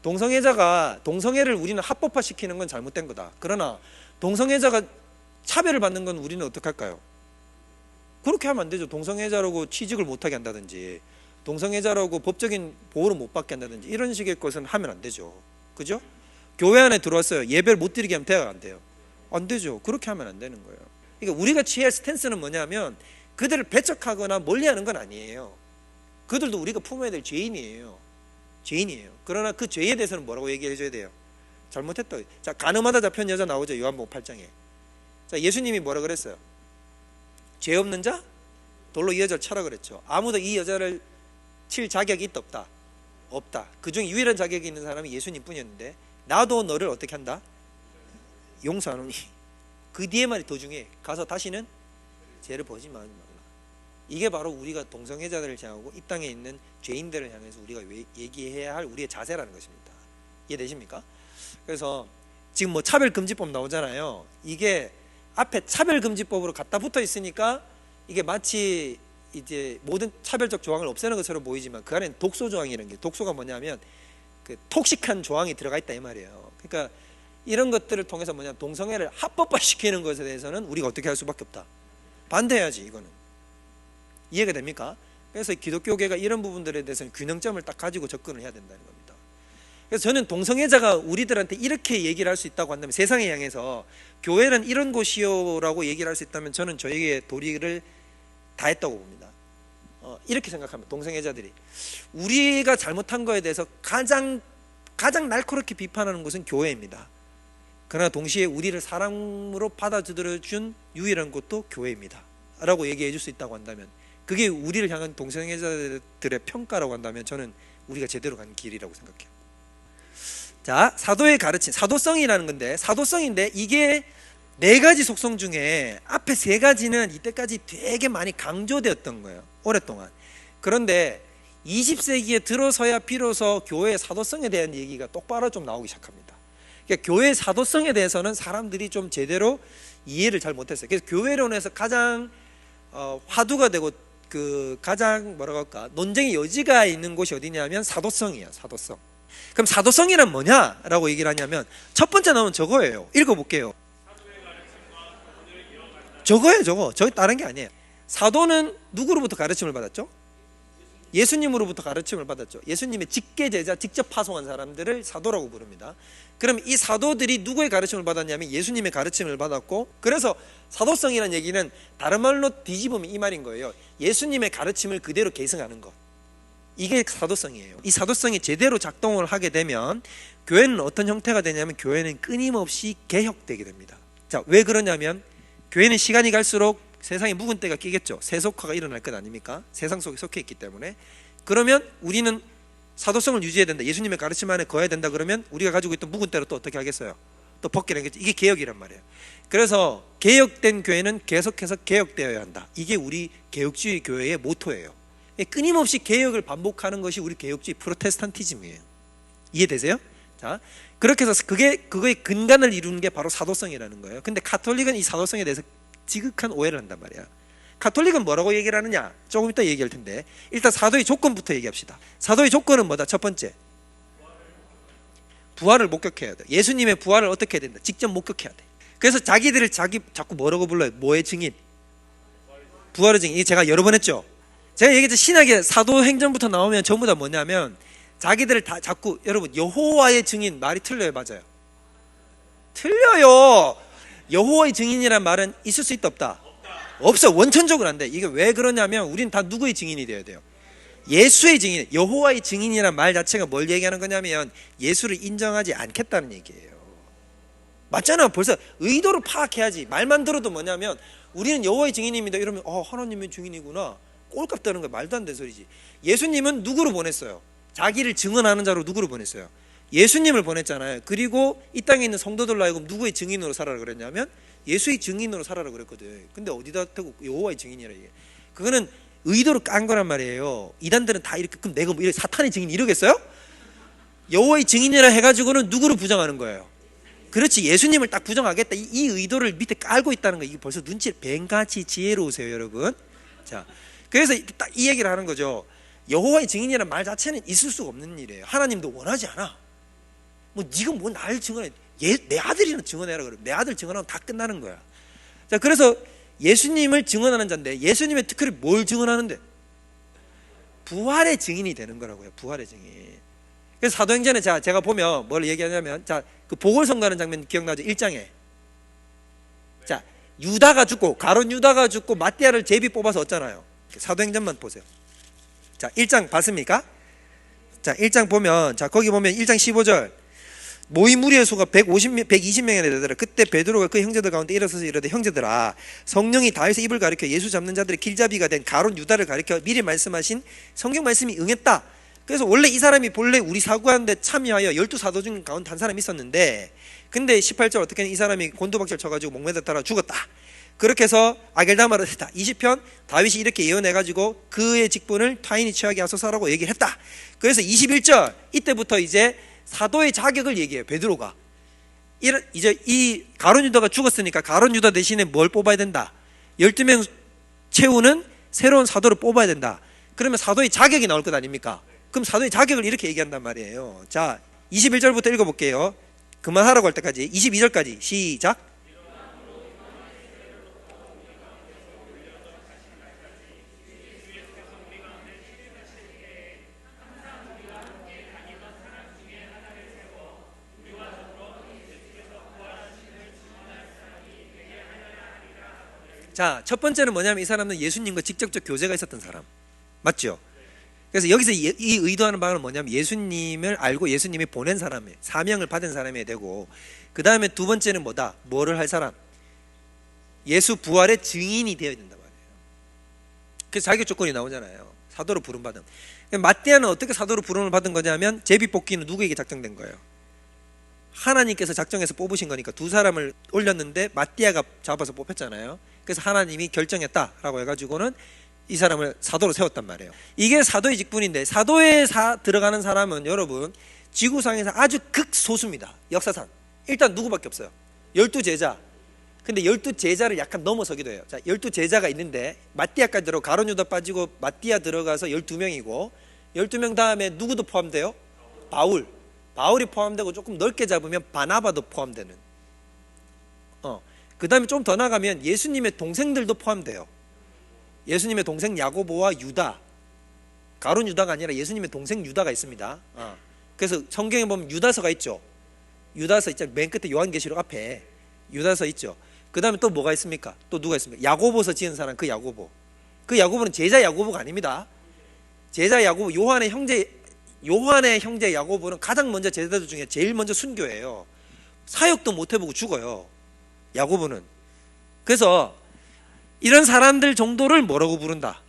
동성애를 우리는 합법화시키는 건 잘못된 거다. 그러나 동성애자가 차별을 받는 건 우리는 어떻게 할까요? 그렇게 하면 안 되죠. 동성애자라고 취직을 못하게 한다든지 동성애자라고 법적인 보호를 못 받게 한다든지 이런 식의 것은 하면 안 되죠. 그죠? 교회 안에 들어왔어요. 예배를 못 드리게 하면 돼야 안 돼요? 안 되죠. 그렇게 하면 안 되는 거예요. 그러니까 우리가 취할 스탠스는 뭐냐면 그들을 배척하거나 멀리하는 건 아니에요. 그들도 우리가 품어야 될 죄인이에요. 그러나 그 죄에 대해서는 뭐라고 얘기해 줘야 돼요? 잘못했다. 자, 간음하다 잡힌 여자 나오죠. 요한복음 8장에. 자, 예수님이 뭐라 그랬어요? 죄 없는 자 돌로 이 여자를 쳐라 그랬죠. 아무도 이 여자를 칠 자격이 있다 없다? 없다. 그중 유일한 자격이 있는 사람이 예수님 뿐이었는데 나도 너를 어떻게 한다? 용서하노니. 그 뒤에 말이 더 중요해. 가서 다시는 죄를 보지 말라. 이게 바로 우리가 동성애자들을 향하고 이 땅에 있는 죄인들을 향해서 우리가 얘기해야 할 우리의 자세라는 것입니다. 이해되십니까? 그래서 지금 뭐 차별금지법 나오잖아요. 이게 앞에 차별금지법으로 갖다 붙어 있으니까 이게 마치 이제 모든 차별적 조항을 없애는 것처럼 보이지만 그 안에는 독소 조항이라는 게, 독소가 뭐냐면 그 톡식한 조항이 들어가 있다 이 말이에요. 그러니까 이런 것들을 통해서 뭐냐, 동성애를 합법화시키는 것에 대해서는 우리가 어떻게 할 수밖에 없다. 반대해야지. 이거는 이해가 됩니까? 그래서 기독교계가 이런 부분들에 대해서는 균형점을 딱 가지고 접근을 해야 된다는 겁니다. 그래서 저는 동성애자가 우리들한테 이렇게 얘기를 할 수 있다고 한다면, 세상에 향해서 교회는 이런 곳이요라고 얘기를 할 수 있다면 저는 저에게 도리를 다 했다고 봅니다. 이렇게 생각합니다. 동성애자들이 우리가 잘못한 거에 대해서 가장 날카롭게 비판하는 곳은 교회입니다. 그러나 동시에 우리를 사람으로 받아들여준 유일한 곳도 교회입니다 라고 얘기해 줄 수 있다고 한다면, 그게 우리를 향한 동성애자들의 평가라고 한다면 저는 우리가 제대로 간 길이라고 생각해요. 자, 사도의 가르침, 사도성이라는 건데, 사도성인데 이게 4가지 속성 중에 앞에 3가지는 이때까지 되게 많이 강조되었던 거예요, 오랫동안. 그런데 20세기에 들어서야 비로소 교회의 사도성에 대한 얘기가 똑바로 좀 나오기 시작합니다. 그러니까 교회의 사도성에 대해서는 사람들이 좀 제대로 이해를 잘 못했어요. 그래서 교회론에서 가장 화두가 되고 그 가장 뭐라고 할까, 논쟁의 여지가 있는 곳이 어디냐면 사도성이에요. 사도성. 그럼 사도성이란 뭐냐라고 얘기를 하냐면 첫 번째 나오는 저거예요. 읽어볼게요. 저거예요. 저거 다른 게 아니에요. 사도는 누구로부터 가르침을 받았죠? 예수님으로부터 가르침을 받았죠. 예수님의 직계 제자, 직접 파송한 사람들을 사도라고 부릅니다. 그럼 이 사도들이 누구의 가르침을 받았냐면 예수님의 가르침을 받았고, 그래서 사도성이라는 얘기는 다른 말로 뒤집으면 이 말인 거예요. 예수님의 가르침을 그대로 계승하는 것, 이게 사도성이에요. 이 사도성이 제대로 작동을 하게 되면 교회는 어떤 형태가 되냐면 교회는 끊임없이 개혁되게 됩니다. 자, 왜 그러냐면 교회는 시간이 갈수록 세상에 묵은 때가 끼겠죠. 세속화가 일어날 것 아닙니까? 세상 속에 속해 있기 때문에. 그러면 우리는 사도성을 유지해야 된다, 예수님의 가르침 안에 거해야 된다. 그러면 우리가 가지고 있던 묵은 때를 또 어떻게 하겠어요? 또 벗겨내겠죠. 이게 개혁이란 말이에요. 그래서 개혁된 교회는 계속해서 개혁되어야 한다. 이게 우리 개혁주의 교회의 모토예요. 끊임없이 개혁을 반복하는 것이 우리 개혁주의 프로테스탄티즘이에요. 이해되세요? 자, 그렇게 해서 그거의 근간을 이루는 게 바로 사도성이라는 거예요. 근데 가톨릭은 이 사도성에 대해서 지극한 오해를 한단 말이야. 가톨릭은 뭐라고 얘기를 하느냐? 조금 이따 얘기할 텐데, 일단 사도의 조건부터 얘기합시다. 사도의 조건은 뭐다? 첫 번째, 부활을 목격해야 돼. 예수님의 부활을 어떻게 해야 된다? 직접 목격해야 돼. 그래서 자기들을 자꾸 뭐라고 불러요? 뭐의 증인? 부활의 증인. 이게 제가 여러 번 했죠. 제가 얘기했죠. 신약의 사도행전부터 나오면 전부 다 뭐냐면 자기들을 다 자꾸, 여러분, 여호와의 증인, 말이 틀려요, 맞아요? 틀려요. 여호와의 증인이란 말은 있을 수 있다 없다? 없어. 원천적으로 안 돼. 이게 왜 그러냐면 우리는 다 누구의 증인이 되어야 돼요? 예수의 증인. 여호와의 증인이란 말 자체가 뭘 얘기하는 거냐면 예수를 인정하지 않겠다는 얘기예요. 맞잖아. 벌써 의도를 파악해야지. 말만 들어도 뭐냐면 우리는 여호와의 증인입니다 이러면 하나님의 증인이구나, 꼴값 되는 거야. 말도 안 되는 소리지. 예수님은 누구로 보냈어요? 자기를 증언하는 자로 누구로 보냈어요? 예수님을 보냈잖아요. 그리고 이 땅에 있는 성도들로 하여금 누구의 증인으로 살아라 그랬냐면 예수의 증인으로 살아라 그랬거든. 근데 어디다 대고 여호와의 증인이라 이게. 그거는 의도로 깐 거란 말이에요. 이단들은 다 이렇게, 그럼 내가 뭐 이렇게 사탄의 증인 이러겠어요? 여호와의 증인이라 해가지고는 누구를 부정하는 거예요? 그렇지, 예수님을 딱 부정하겠다. 이 의도를 밑에 깔고 있다는 거. 이게 벌써 눈치 뱀같이 지혜로우세요, 여러분. 자, 그래서 딱 이 얘기를 하는 거죠. 여호와의 증인이라는 말 자체는 있을 수가 없는 일이에요. 하나님도 원하지 않아. 뭐 네가 뭐 날 증언해, 내 아들이는 증언해라 그래. 내 아들 증언하면 다 끝나는 거야. 자, 그래서 예수님을 증언하는 자인데 예수님의 특별히 뭘 증언하는데? 부활의 증인이 되는 거라고요. 부활의 증인. 그래서 사도행전에 제가 보면 뭘 얘기하냐면, 그 보궐선거하는 장면 기억나죠? 1장에 유다가 죽고, 가룟 유다가 죽고 마띠아를 제비 뽑아서 얻잖아요. 사도행전만 보세요. 1장 봤습니까? 1장 보면, 거기 보면 1장 15절, 모인 무리의 수가 120명이나 되더라. 그때 베드로가 그 형제들 가운데 일어서서 이르되, 형제들아, 성령이 다윗의 입을 가리켜 예수 잡는 자들의 길잡이가 된 가룟 유다를 가리켜 미리 말씀하신 성경 말씀이 응했다. 그래서 원래 이 사람이 본래 우리 사구하는데 참여하여 12사도 중 가운데 한 사람이 있었는데, 근데 18절 어떻게 이 사람이 곤두박질 쳐가지고 목매다따라 죽었다. 그렇게 해서 아겔다마를 했다. 20편 다윗이 이렇게 예언해가지고 그의 직분을 타인이 취하게 하소서라고 얘기를 했다. 그래서 21절 이때부터 이제 사도의 자격을 얘기해요. 베드로가 이제 이 가룟 유다가 죽었으니까 가룟 유다 대신에 뭘 뽑아야 된다? 12명 채우는 새로운 사도를 뽑아야 된다. 그러면 사도의 자격이 나올 것 아닙니까? 그럼 사도의 자격을 이렇게 얘기한단 말이에요. 자, 21절부터 읽어볼게요. 그만하라고 할 때까지 22절까지 시작. 자, 첫 번째는 뭐냐면 이 사람은 예수님과 직접적 교제가 있었던 사람, 맞죠? 그래서 여기서 이 의도하는 바는 뭐냐면 예수님을 알고 예수님이 보낸 사람이에요. 사명을 받은 사람이 되고, 그 다음에 두 번째는 뭐다? 뭐를 할 사람? 예수 부활의 증인이 되어야 된단 말이에요. 그래서 자격 조건이 나오잖아요. 사도로 부름받은. 마띠아는 어떻게 사도로 부름을 받은 거냐면, 제비 뽑기는 누구에게 작정된 거예요? 하나님께서 작정해서 뽑으신 거니까. 두 사람을 올렸는데 마띠아가 잡아서 뽑혔잖아요. 그래서 하나님이 결정했다라고 해가지고는 이 사람을 사도로 세웠단 말이에요. 이게 사도의 직분인데, 사도에 들어가는 사람은 여러분 지구상에서 아주 극소수입니다. 역사상 일단 누구밖에 없어요. 12제자. 근데 12제자를 약간 넘어서기도 해요. 자, 12제자가 있는데 마띠아까지 들어가고 가룟 유다 빠지고 마띠아 들어가서 12명이고, 12명 다음에 누구도 포함돼요? 바울이 포함되고, 조금 넓게 잡으면 바나바도 포함되는. 그 다음에 좀 더 나가면 예수님의 동생들도 포함돼요. 예수님의 동생 야고보와 유다, 가룟 유다가 아니라 예수님의 동생 유다가 있습니다. 그래서 성경에 보면 유다서가 있죠. 유다서 있죠. 맨 끝에 요한계시록 앞에 유다서 있죠. 그 다음에 또 뭐가 있습니까? 또 누가 있습니까? 야고보서 지은 사람, 그 야고보는 제자 야고보가 아닙니다. 제자 야고보, 요한의 형제 야고보는 가장 먼저 제자들 중에 제일 먼저 순교해요. 사역도 못 해보고 죽어요, 야고보는. 그래서 이런 사람들 정도를 뭐라고 부른다?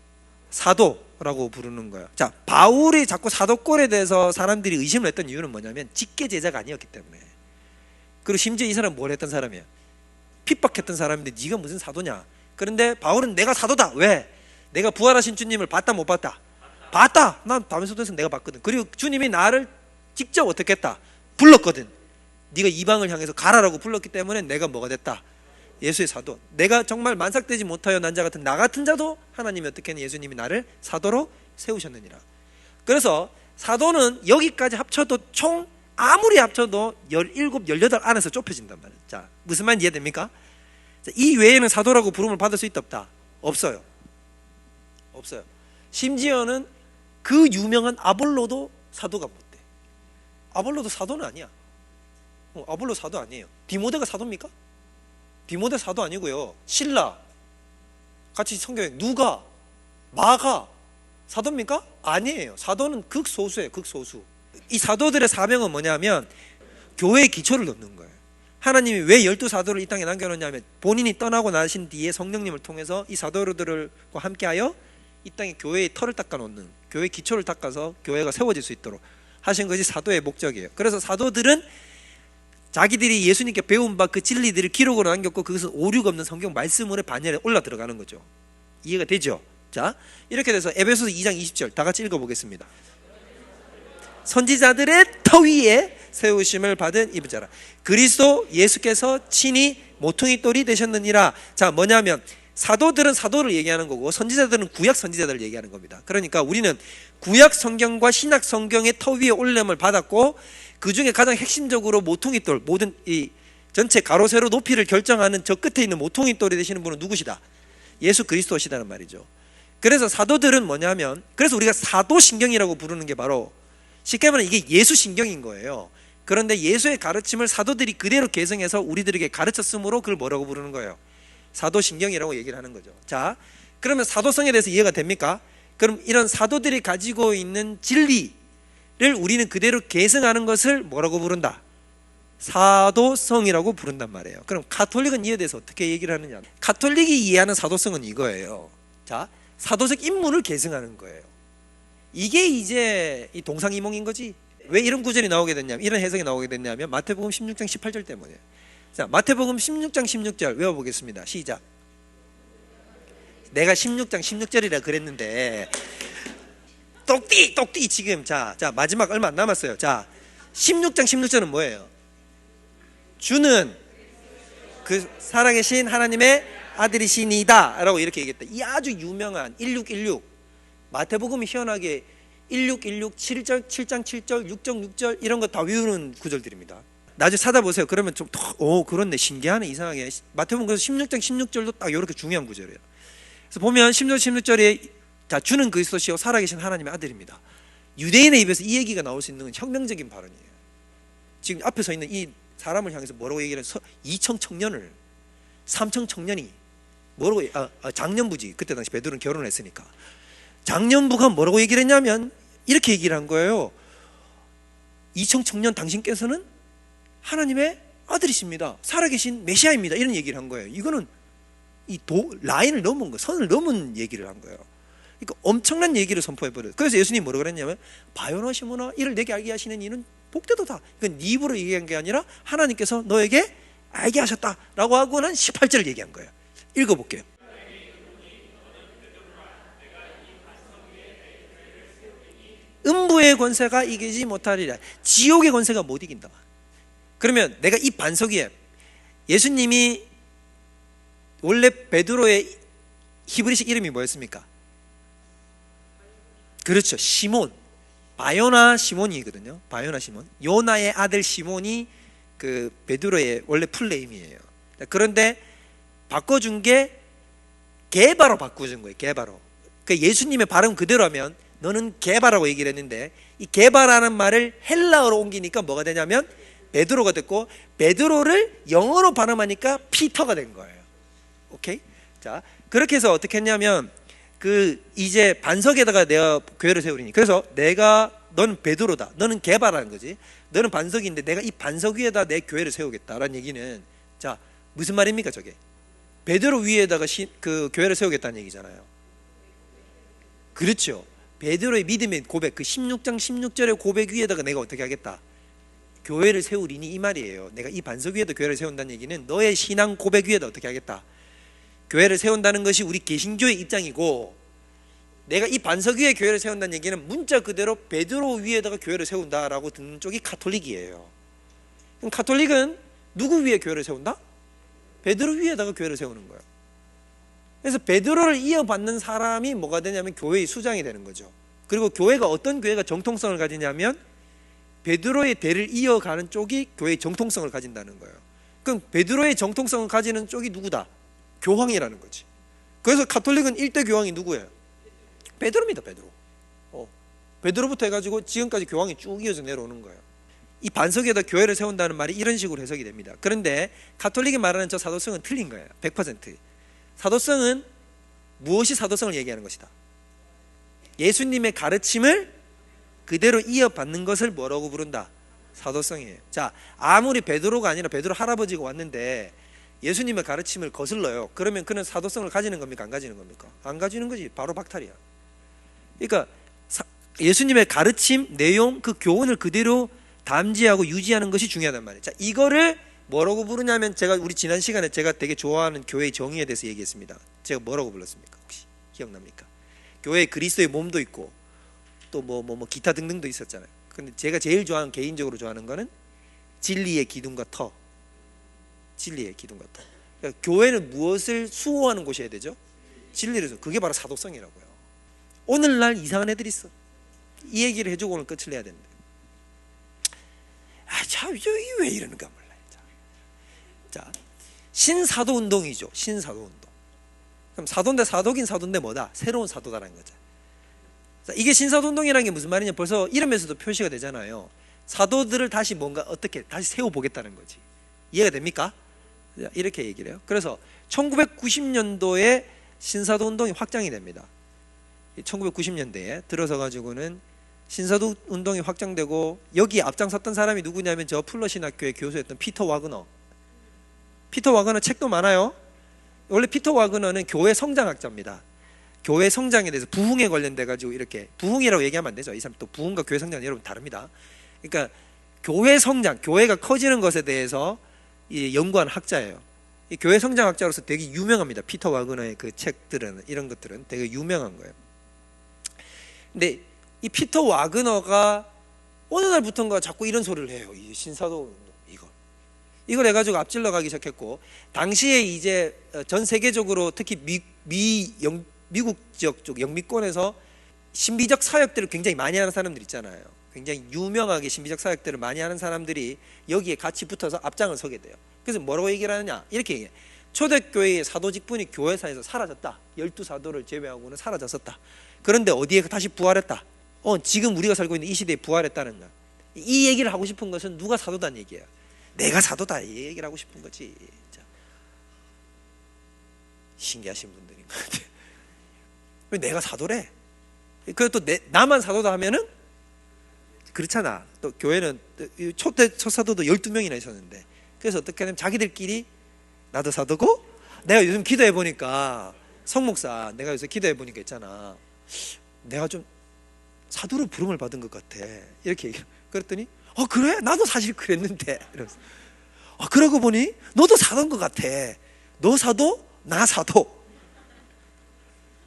사도라고 부르는 거예요. 자, 바울이 자꾸 사도권에 대해서 사람들이 의심을 했던 이유는 뭐냐면 직계 제자가 아니었기 때문에. 그리고 심지어 이 사람은 뭘 했던 사람이야? 핍박했던 사람인데 네가 무슨 사도냐? 그런데 바울은 내가 사도다. 왜? 내가 부활하신 주님을 봤다 못 봤다? 봤다. 난 다메섹에서 내가 봤거든. 그리고 주님이 나를 직접 어떻게 했다? 불렀거든. 네가 이방을 향해서 가라라고 불렀기 때문에 내가 뭐가 됐다? 예수의 사도. 내가 정말 만삭되지 못하여 난 자 같은 나 같은 자도 하나님이 어떻게 했는 예수님이 나를 사도로 세우셨느니라. 그래서 사도는 여기까지 합쳐도 총 아무리 합쳐도 17, 18 안에서 좁혀진단 말이에요. 자, 무슨 말인지 이해됩니까? 자, 이 외에는 사도라고 부름을 받을 수 있다 없다? 없어요. 심지어는 그 유명한 아볼로도 사도가 못 돼. 아볼로도 사도는 아니야. 아볼로 사도 아니에요. 디모데가 사도입니까? 디모데 사도 아니고요. 실라 같이 성경에 누가, 마가 사도입니까? 아니에요. 사도는 극소수예요. 극소수. 이 사도들의 사명은 뭐냐면 교회의 기초를 놓는 거예요. 하나님이 왜 12사도를 이 땅에 남겨놓냐면 본인이 떠나고 나신 뒤에 성령님을 통해서 이 사도들과 함께하여 이 땅에 교회의 털을 닦아놓는, 교회의 기초를 닦아서 교회가 세워질 수 있도록 하신 것이 사도의 목적이에요. 그래서 사도들은 자기들이 예수님께 배운 바 그 진리들을 기록으로 남겼고, 그것은 오류가 없는 성경 말씀으로 반열에 올라 들어가는 거죠. 이해가 되죠? 자, 이렇게 돼서 에베소서 2장 20절 다 같이 읽어보겠습니다. 선지자들의 터 위에 세우심을 받은 입은 자라. 그리스도 예수께서 친히 모퉁이 돌이 되셨느니라. 자, 뭐냐면 사도들은 사도를 얘기하는 거고 선지자들은 구약 선지자들을 얘기하는 겁니다. 그러니까 우리는 구약 성경과 신약 성경의 터 위에 올림을 받았고 그 중에 가장 핵심적으로 모퉁이돌, 모든 이 전체 가로 세로 높이를 결정하는 저 끝에 있는 모퉁이돌이 되시는 분은 누구시다? 예수 그리스도시다는 말이죠. 그래서 사도들은 뭐냐면, 그래서 우리가 사도신경이라고 부르는 게 바로 쉽게 말하면 이게 예수신경인 거예요. 그런데 예수의 가르침을 사도들이 그대로 계승해서 우리들에게 가르쳤으므로 그걸 뭐라고 부르는 거예요? 사도신경이라고 얘기를 하는 거죠. 자, 그러면 사도성에 대해서 이해가 됩니까? 그럼 이런 사도들이 가지고 있는 진리를 우리는 그대로 계승하는 것을 뭐라고 부른다? 사도성이라고 부른단 말이에요. 그럼 가톨릭은 이에 대해서 어떻게 얘기를 하느냐? 가톨릭이 이해하는 사도성은 이거예요. 자, 사도적 인문을 계승하는 거예요. 이게 이제 이 동상이몽인 거지. 왜 이런 구절이 나오게 됐냐면, 이런 해석이 나오게 됐냐면 마태복음 16장 18절 때문이에요. 자, 마태복음 16장 16절 외워보겠습니다. 시작. 내가 16장 16절이라 그랬는데 똑띠 지금 자 마지막 얼마 안 남았어요. 자, 16장 16절은 뭐예요? 주는 그 살아계신 하나님의 아들이시니다 라고 이렇게 얘기했다. 이 아주 유명한 1616, 마태복음이 희한하게 1616, 7절, 7장 7절, 6장 6절 이런 거 다 외우는 구절들입니다. 나중에 찾아보세요. 그러면 좀 그렇네, 신기하네, 이상하게. 마태복음 16장 16절도 딱 이렇게 중요한 구절이에요. 그래서 보면 16절에 자, 주는 그리스도시요 살아계신 하나님의 아들입니다. 유대인의 입에서 이 얘기가 나올 수 있는 건 혁명적인 발언이에요. 지금 앞에 서 있는 이 사람을 향해서 뭐라고 얘기를 해서 2천 청년을 3천 청년이 뭐라고 장년부지, 그때 당시 베드로는 결혼을 했으니까 장년부가 뭐라고 얘기를 했냐면 이렇게 얘기를 한 거예요. 2천 청년 당신께서는 하나님의 아들이십니다. 살아계신 메시아입니다. 이런 얘기를 한 거예요. 이거는 라인을 넘은 거, 선을 넘은 얘기를 한 거예요. 그러니까 엄청난 얘기를 선포해버려요. 그래서 예수님이 뭐라고 그랬냐면 바요나 시모나 이를 내게 알게 하시는 이는 복되도다. 이건 네 입으로 얘기한 게 아니라 하나님께서 너에게 알게 하셨다라고 하고는 18절을 얘기한 거예요. 읽어볼게요. 음부의 권세가 이기지 못하리라. 지옥의 권세가 못 이긴다. 그러면 내가 이 반석 위에, 예수님이 원래 베드로의 히브리식 이름이 뭐였습니까? 그렇죠, 시몬, 바요나 시몬이거든요. 바요나 시몬, 요나의 아들 시몬이 그 베드로의 원래 풀네임이에요. 그런데 바꿔준 게 게바로 바꿔준 거예요. 게바로. 그 예수님의 발음 그대로 하면 너는 게바라고 얘기를 했는데, 이 게바라는 말을 헬라어로 옮기니까 뭐가 되냐면 베드로가 됐고, 베드로를 영어로 발음하니까 피터가 된 거예요. 오케이? 자, 그렇게 해서 어떻게 했냐면 그 이제 반석에다가 내가 교회를 세우리니, 그래서 너는 베드로다, 너는 게바라는 거지. 너는 반석인데 내가 이 반석 위에다 내 교회를 세우겠다라는 얘기는, 자, 무슨 말입니까 저게? 베드로 위에다가 그 교회를 세우겠다는 얘기잖아요. 그렇죠. 베드로의 믿음의 고백, 그 16장 16절의 고백 위에다가 내가 어떻게 하겠다? 교회를 세우리니, 이 말이에요. 내가 이 반석 위에다 교회를 세운다는 얘기는 너의 신앙 고백 위에다 어떻게 하겠다? 교회를 세운다는 것이 우리 개신교의 입장이고, 내가 이 반석 위에 교회를 세운다는 얘기는 문자 그대로 베드로 위에다가 교회를 세운다라고 듣는 쪽이 가톨릭이에요. 그럼 가톨릭은 누구 위에 교회를 세운다? 베드로 위에다가 교회를 세우는 거예요. 그래서 베드로를 이어받는 사람이 뭐가 되냐면 교회의 수장이 되는 거죠. 그리고 교회가, 어떤 교회가 정통성을 가지냐면 베드로의 대를 이어가는 쪽이 교회의 정통성을 가진다는 거예요. 그럼 베드로의 정통성을 가지는 쪽이 누구다? 교황이라는 거지. 그래서 가톨릭은 1대 교황이 누구예요? 베드로입니다. 베드로. 베드로부터 해가지고 지금까지 교황이 쭉 이어져 내려오는 거예요. 이 반석에다 교회를 세운다는 말이 이런 식으로 해석이 됩니다. 그런데 가톨릭이 말하는 저 사도성은 틀린 거예요. 100%. 사도성은 무엇이 사도성을 얘기하는 것이다? 예수님의 가르침을 그대로 이어받는 것을 뭐라고 부른다? 사도성이에요. 자, 아무리 베드로가 아니라 베드로 할아버지가 왔는데 예수님의 가르침을 거슬러요. 그러면 그는 사도성을 가지는 겁니까? 안 가지는 겁니까? 안 가지는 거지. 바로 박탈이야. 그러니까 예수님의 가르침, 내용, 그 교훈을 그대로 담지하고 유지하는 것이 중요하단 말이에요. 자, 이거를 뭐라고 부르냐면, 제가 우리 지난 시간에 제가 되게 좋아하는 교회의 정의에 대해서 얘기했습니다. 제가 뭐라고 불렀습니까? 혹시 기억납니까? 교회에 그리스도의 몸도 있고 또 뭐 기타 등등도 있었잖아요. 근데 제가 제일 좋아하는, 개인적으로 좋아하는 거는 진리의 기둥과 터. 진리의 기둥과 터. 그러니까 교회는 무엇을 수호하는 곳이어야 되죠? 진리를. 그게 바로 사도성이라고요. 오늘날 이상한 애들이 있어. 이 얘기를 해주고 오늘 끝을 내야 되는데, 참, 이게 왜 이러는가 몰라요. 자, 신사도 운동이죠. 신사도 운동. 그럼 사도인데, 사도긴 사도인데 뭐다? 새로운 사도다라는 거죠. 자, 이게 신사도 운동이라는 게 무슨 말이냐? 벌써 이름에서도 표시가 되잖아요. 사도들을 다시 뭔가 어떻게 다시 세워보겠다는 거지. 이해가 됩니까? 이렇게 얘기를 해요. 그래서 1990년도에 신사도 운동이 확장이 됩니다. 1990년대에 들어서 가지고는 신사도 운동이 확장되고, 여기 앞장섰던 사람이 누구냐면 저 플러신학교의 교수였던 피터 와그너. 피터 와그너 책도 많아요. 원래 피터 와그너는 교회 성장학자입니다. 교회 성장에 대해서, 부흥에 관련돼 가지고, 이렇게 부흥이라고 얘기하면 안 되죠. 이 사람 또 부흥과 교회 성장은 여러분 다릅니다. 그러니까 교회 성장, 교회가 커지는 것에 대해서 연구한 학자예요. 이 교회 성장학자로서 되게 유명합니다. 피터 와그너의 그 책들은, 이런 것들은 되게 유명한 거예요. 근데 이 피터 와그너가 어느 날부터인가 자꾸 이런 소리를 해요. 이 신사도 운동, 이걸 해가지고 앞질러 가기 시작했고, 당시에 이제 전 세계적으로 특히 미국 지역 쪽 영미권에서 신비적 사역들을 굉장히 많이 하는 사람들 있잖아요. 굉장히 유명하게 신비적 사역들을 많이 하는 사람들이 여기에 같이 붙어서 앞장을 서게 돼요. 그래서 뭐라고 얘기를 하느냐, 이렇게 얘기해요. 초대교회의 사도 직분이 교회사에서 사라졌다. 12사도를 제외하고는 사라졌었다. 그런데 어디에 다시 부활했다. 지금 우리가 살고 있는 이 시대에 부활했다는 거야. 이 얘기를 하고 싶은 것은 누가 사도다는 얘기예요. 내가 사도다, 이 얘기를 하고 싶은 거지. 자, 신기하신 분들인 것 같아요. 왜 내가 사도래? 그래도 또 나만 사도다 하면은 그렇잖아. 또 교회는 첫 사도도 12명이나 있었는데, 그래서 어떻게 하냐면 자기들끼리 나도 사도고, 내가 요즘 기도해 보니까, 성목사 내가 요새 기도해 보니까 있잖아, 내가 좀 사도로 부름을 받은 것 같아, 이렇게 얘기해. 그랬더니 그래? 나도 사실 그랬는데, 이러면서 그러고 보니 너도 사도인 것 같아. 너 사도, 나 사도.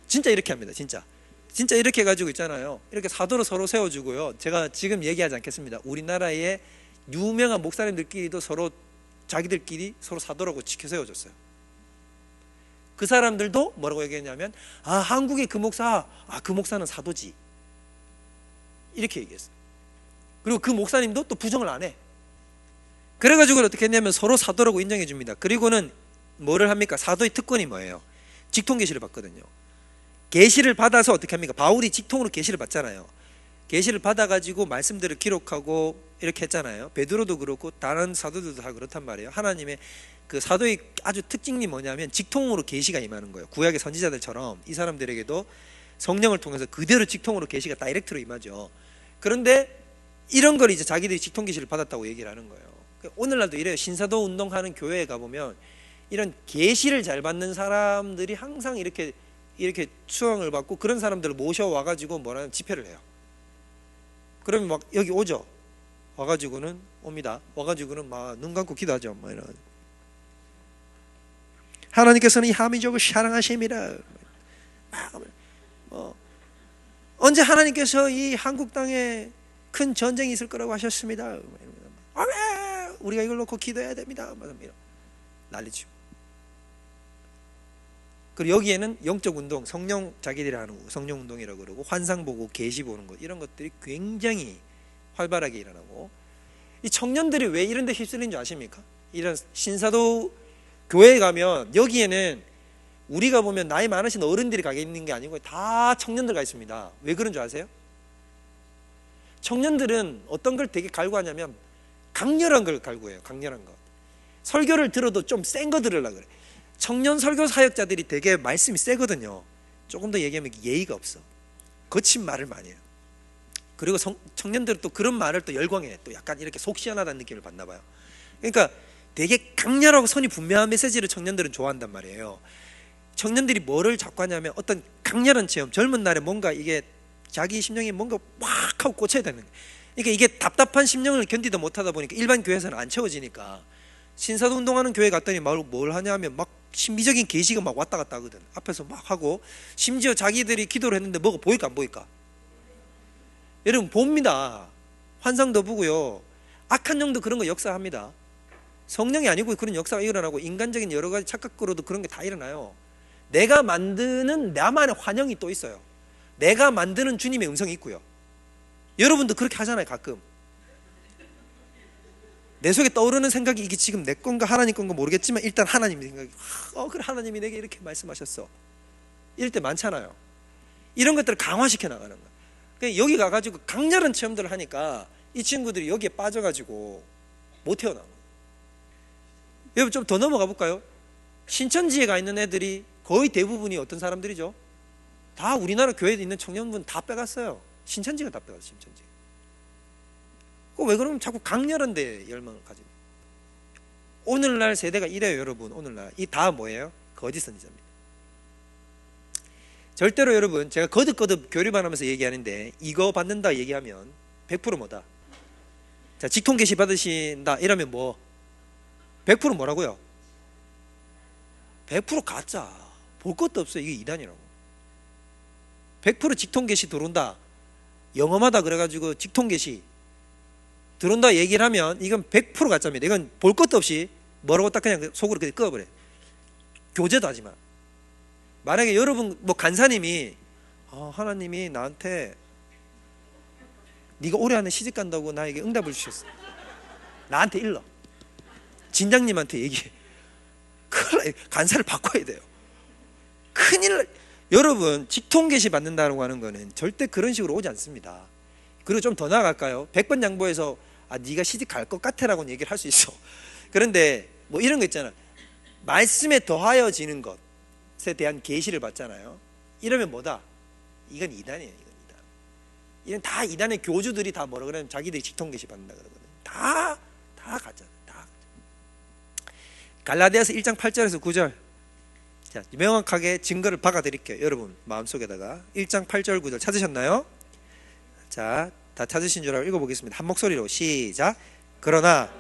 진짜 이렇게 합니다. 진짜 이렇게 해가지고 있잖아요. 이렇게 사도로 서로 세워주고요. 제가 지금 얘기하지 않겠습니다. 우리나라의 유명한 목사님들끼리도 서로 자기들끼리 서로 사도라고 지켜 세워줬어요. 그 사람들도 뭐라고 얘기했냐면, 한국의 그 목사, 그 목사는 사도지, 이렇게 얘기했어요. 그리고 그 목사님도 또 부정을 안 해. 그래가지고 어떻게 했냐면 서로 사도라고 인정해 줍니다. 그리고는 뭐를 합니까? 사도의 특권이 뭐예요? 직통 계시를 받거든요. 계시를 받아서 어떻게 합니까? 바울이 직통으로 계시를 받잖아요. 계시를 받아가지고 말씀들을 기록하고 이렇게 했잖아요. 베드로도 그렇고 다른 사도들도 다 그렇단 말이에요. 하나님의 그 사도의 아주 특징이 뭐냐면 직통으로 계시가 임하는 거예요. 구약의 선지자들처럼 이 사람들에게도 성령을 통해서 그대로 직통으로 계시가 다이렉트로 임하죠. 그런데 이런 걸 이제 자기들이 직통 계시를 받았다고 얘기를 하는 거예요. 오늘날도 이래요. 신사도 운동하는 교회에 가보면 이런 계시를 잘 받는 사람들이 항상 이렇게 수강을 받고, 그런 사람들을 모셔와가지고 뭐라는 집회를 해요. 그러면 막 여기 오죠. 와가지고는 옵니다. 와가지고는 막 눈 감고 기도하죠. 막 이런. 하나님께서는 이 하민족을 사랑하십니다. 언제 하나님께서 이 한국 땅에 큰 전쟁이 있을 거라고 하셨습니다. 아멘. 우리가 이걸 놓고 기도해야 됩니다. 난리치고. 그리고 여기에는 영적 운동, 성령, 자기들이 하는 성령 운동이라고 그러고, 환상 보고 계시 보는 것, 이런 것들이 굉장히 활발하게 일어나고, 이 청년들이 왜 이런 데 휩쓸린 줄 아십니까? 이런 신사도 교회에 가면 여기에는 우리가 보면 나이 많으신 어른들이 가 있는 게 아니고 다 청년들 가 있습니다. 왜 그런 줄 아세요? 청년들은 어떤 걸 되게 갈구하냐면 강렬한 걸 갈구해요. 강렬한 거. 설교를 들어도 좀 센 거 들으려고 그래. 청년 설교 사역자들이 되게 말씀이 세거든요. 조금 더 얘기하면 예의가 없어. 거친 말을 많이 해요. 그리고 청년들은 또 그런 말을 또 열광해. 또 약간 이렇게 속 시원하다는 느낌을 받나 봐요. 그러니까 되게 강렬하고 선이 분명한 메시지를 청년들은 좋아한단 말이에요. 청년들이 뭐를 자꾸 하냐면 어떤 강렬한 체험, 젊은 날에 뭔가 이게 자기 심령에 뭔가 확 하고 꽂혀야 되는 거예요. 그러니까 이게 답답한 심령을 견디다 못하다 보니까 일반 교회에서는 안 채워지니까, 신사도 운동하는 교회 갔더니 뭘 하냐면 막 신비적인 계시가 막 왔다 갔다 하거든. 앞에서 막 하고, 심지어 자기들이 기도를 했는데 뭐가 보일까 안 보일까? 여러분 봅니다. 환상도 보고요. 악한 영도 그런 거 역사합니다. 성령이 아니고 그런 역사가 일어나고 인간적인 여러 가지 착각으로도 그런 게 다 일어나요. 내가 만드는 나만의 환영이 또 있어요. 내가 만드는 주님의 음성이 있고요. 여러분도 그렇게 하잖아요. 가끔 내 속에 떠오르는 생각이 이게 지금 내 건가 하나님 건가 모르겠지만 일단 하나님 생각이 그래 하나님이 내게 이렇게 말씀하셨어. 이럴 때 많잖아요. 이런 것들을 강화시켜 나가는 거예요. 그러니까 여기 가가지고 강렬한 체험들을 하니까 이 친구들이 여기에 빠져가지고 못 태어나는 거예요. 여러분 좀 더 넘어가 볼까요? 신천지에 가 있는 애들이 거의 대부분이 어떤 사람들이죠? 다 우리나라 교회에 있는 청년분 다 빼갔어요. 신천지가 다 빼갔어요. 신천지. 왜 그러면 자꾸 강렬한 데 열망을 가집니까? 오늘날 세대가 이래요. 여러분 오늘날 이 다 뭐예요? 거짓 선지자입니다. 절대로 여러분 제가 거듭거듭 교리반하면서 얘기하는데 이거 받는다 얘기하면 100% 뭐다? 자, 직통 계시 받으신다 이러면 뭐 100% 뭐라고요? 100% 가짜. 볼 것도 없어요. 이게 이단이라고. 100% 직통 계시 들어온다. 영험하다 그래가지고 직통 계시 들어온다 얘기를 하면 이건 100% 가짜입니다. 이건 볼 것도 없이 뭐라고 딱 그냥 속으로 그냥 끄어버려. 교제도 하지 마. 만약에 여러분 뭐 간사님이 하나님이 나한테 네가 올해 안에 시집 간다고 나에게 응답을 주셨어. 나한테 일러. 진장님한테 얘기해. 간사를 바꿔야 돼요. 큰일. 여러분 직통 계시 받는다고 하는 거는 절대 그런 식으로 오지 않습니다. 그리고 좀 더 나아갈까요? 100번 양보해서 네가 시집 갈 것 같아라고는 얘기를 할 수 있어. 그런데 뭐 이런 거 있잖아. 말씀에 더하여지는 것에 대한 계시를 받잖아요. 이러면 뭐다? 이건 이단이에요. 이건 이단. 이건 다 이단의 교주들이 다 뭐라 그러면 자기들이 직통 계시 받는다 그러거든. 다 가짜다. 다 가짜. 갈라디아서 1장 8절에서 9절. 자, 명확하게 증거를 박아 드릴게요. 여러분 마음속에다가 1장 8절 9절 찾으셨나요? 자, 다 찾으신 줄 알고 읽어보겠습니다. 한 목소리로 시작. 그러나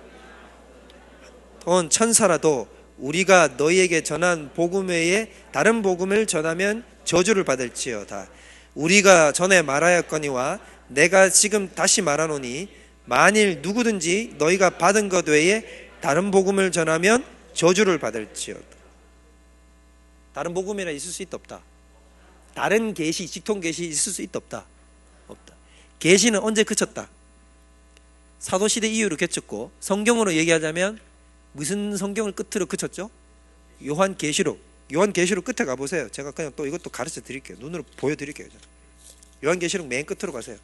온 천사라도 우리가 너희에게 전한 복음 외에 다른 복음을 전하면 저주를 받을지어다. 우리가 전에 말하였거니와 내가 지금 다시 말하노니 만일 누구든지 너희가 받은 것 외에 다른 복음을 전하면 저주를 받을지어다. 다른 복음이나 있을 수 있다 없다? 다른 계시, 직통 계시 있을 수 있다 없다? 없다. 계시는 언제 그쳤다? 사도시대 이후로 그쳤고, 성경으로 얘기하자면 무슨 성경을 끝으로 그쳤죠? 요한계시록. 요한계시록 끝에 가보세요. 제가 그냥 또 이것도 가르쳐 드릴게요. 눈으로 보여드릴게요. 요한계시록 맨 끝으로 가세요.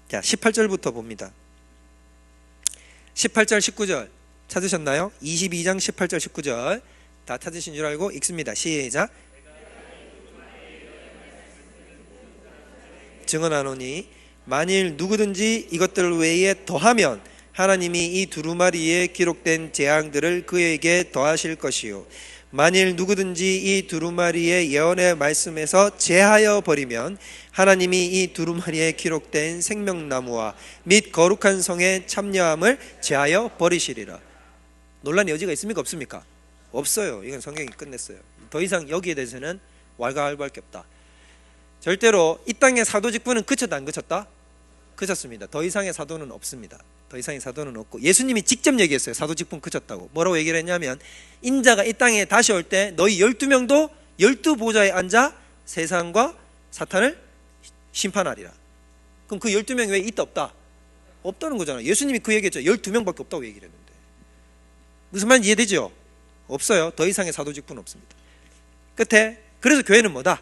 자, 18절부터 봅니다. 18절 19절 찾으셨나요? 22장 18절 19절 다 찾으신 줄 알고 읽습니다. 시작. 증언하노니 만일 누구든지 이것들 외에 더하면 하나님이 이 두루마리에 기록된 재앙들을 그에게 더하실 것이요 만일 누구든지 이 두루마리의 예언의 말씀에서 제하여 버리면 하나님이 이 두루마리에 기록된 생명나무와 및 거룩한 성의 참여함을 제하여 버리시리라. 논란의 여지가 있습니까? 없습니까? 없어요. 이건 성경이 끝냈어요. 더 이상 여기에 대해서는 왈가왈부할 게 없다. 절대로 이 땅의 사도 직분은 그쳤다 안 그쳤다? 그쳤습니다. 더 이상의 사도는 없습니다. 더 이상의 사도는 없고 예수님이 직접 얘기했어요. 사도 직분 그쳤다고. 뭐라고 얘기를 했냐면 인자가 이 땅에 다시 올 때 너희 12명도 12보좌에 앉아 세상과 사탄을 심판하리라. 그럼 그 12명 외에 있다 없다? 없다는 거잖아요. 예수님이 그 얘기했죠. 12명밖에 없다고 얘기를 했는데 무슨 말인지 이해되죠? 없어요. 더 이상의 사도 직분은 없습니다. 끝에 그래서 교회는 뭐다?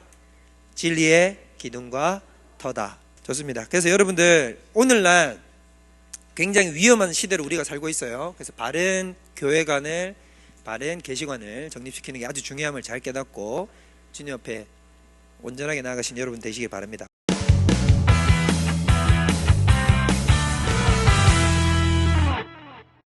진리의 기둥과 터다. 좋습니다. 그래서 여러분들 오늘날 굉장히 위험한 시대로 우리가 살고 있어요. 그래서 바른 교회관을 바른 계시관을 정립시키는 게 아주 중요함을 잘 깨닫고 주님 옆에 온전하게 나아가신 여러분 되시기 바랍니다.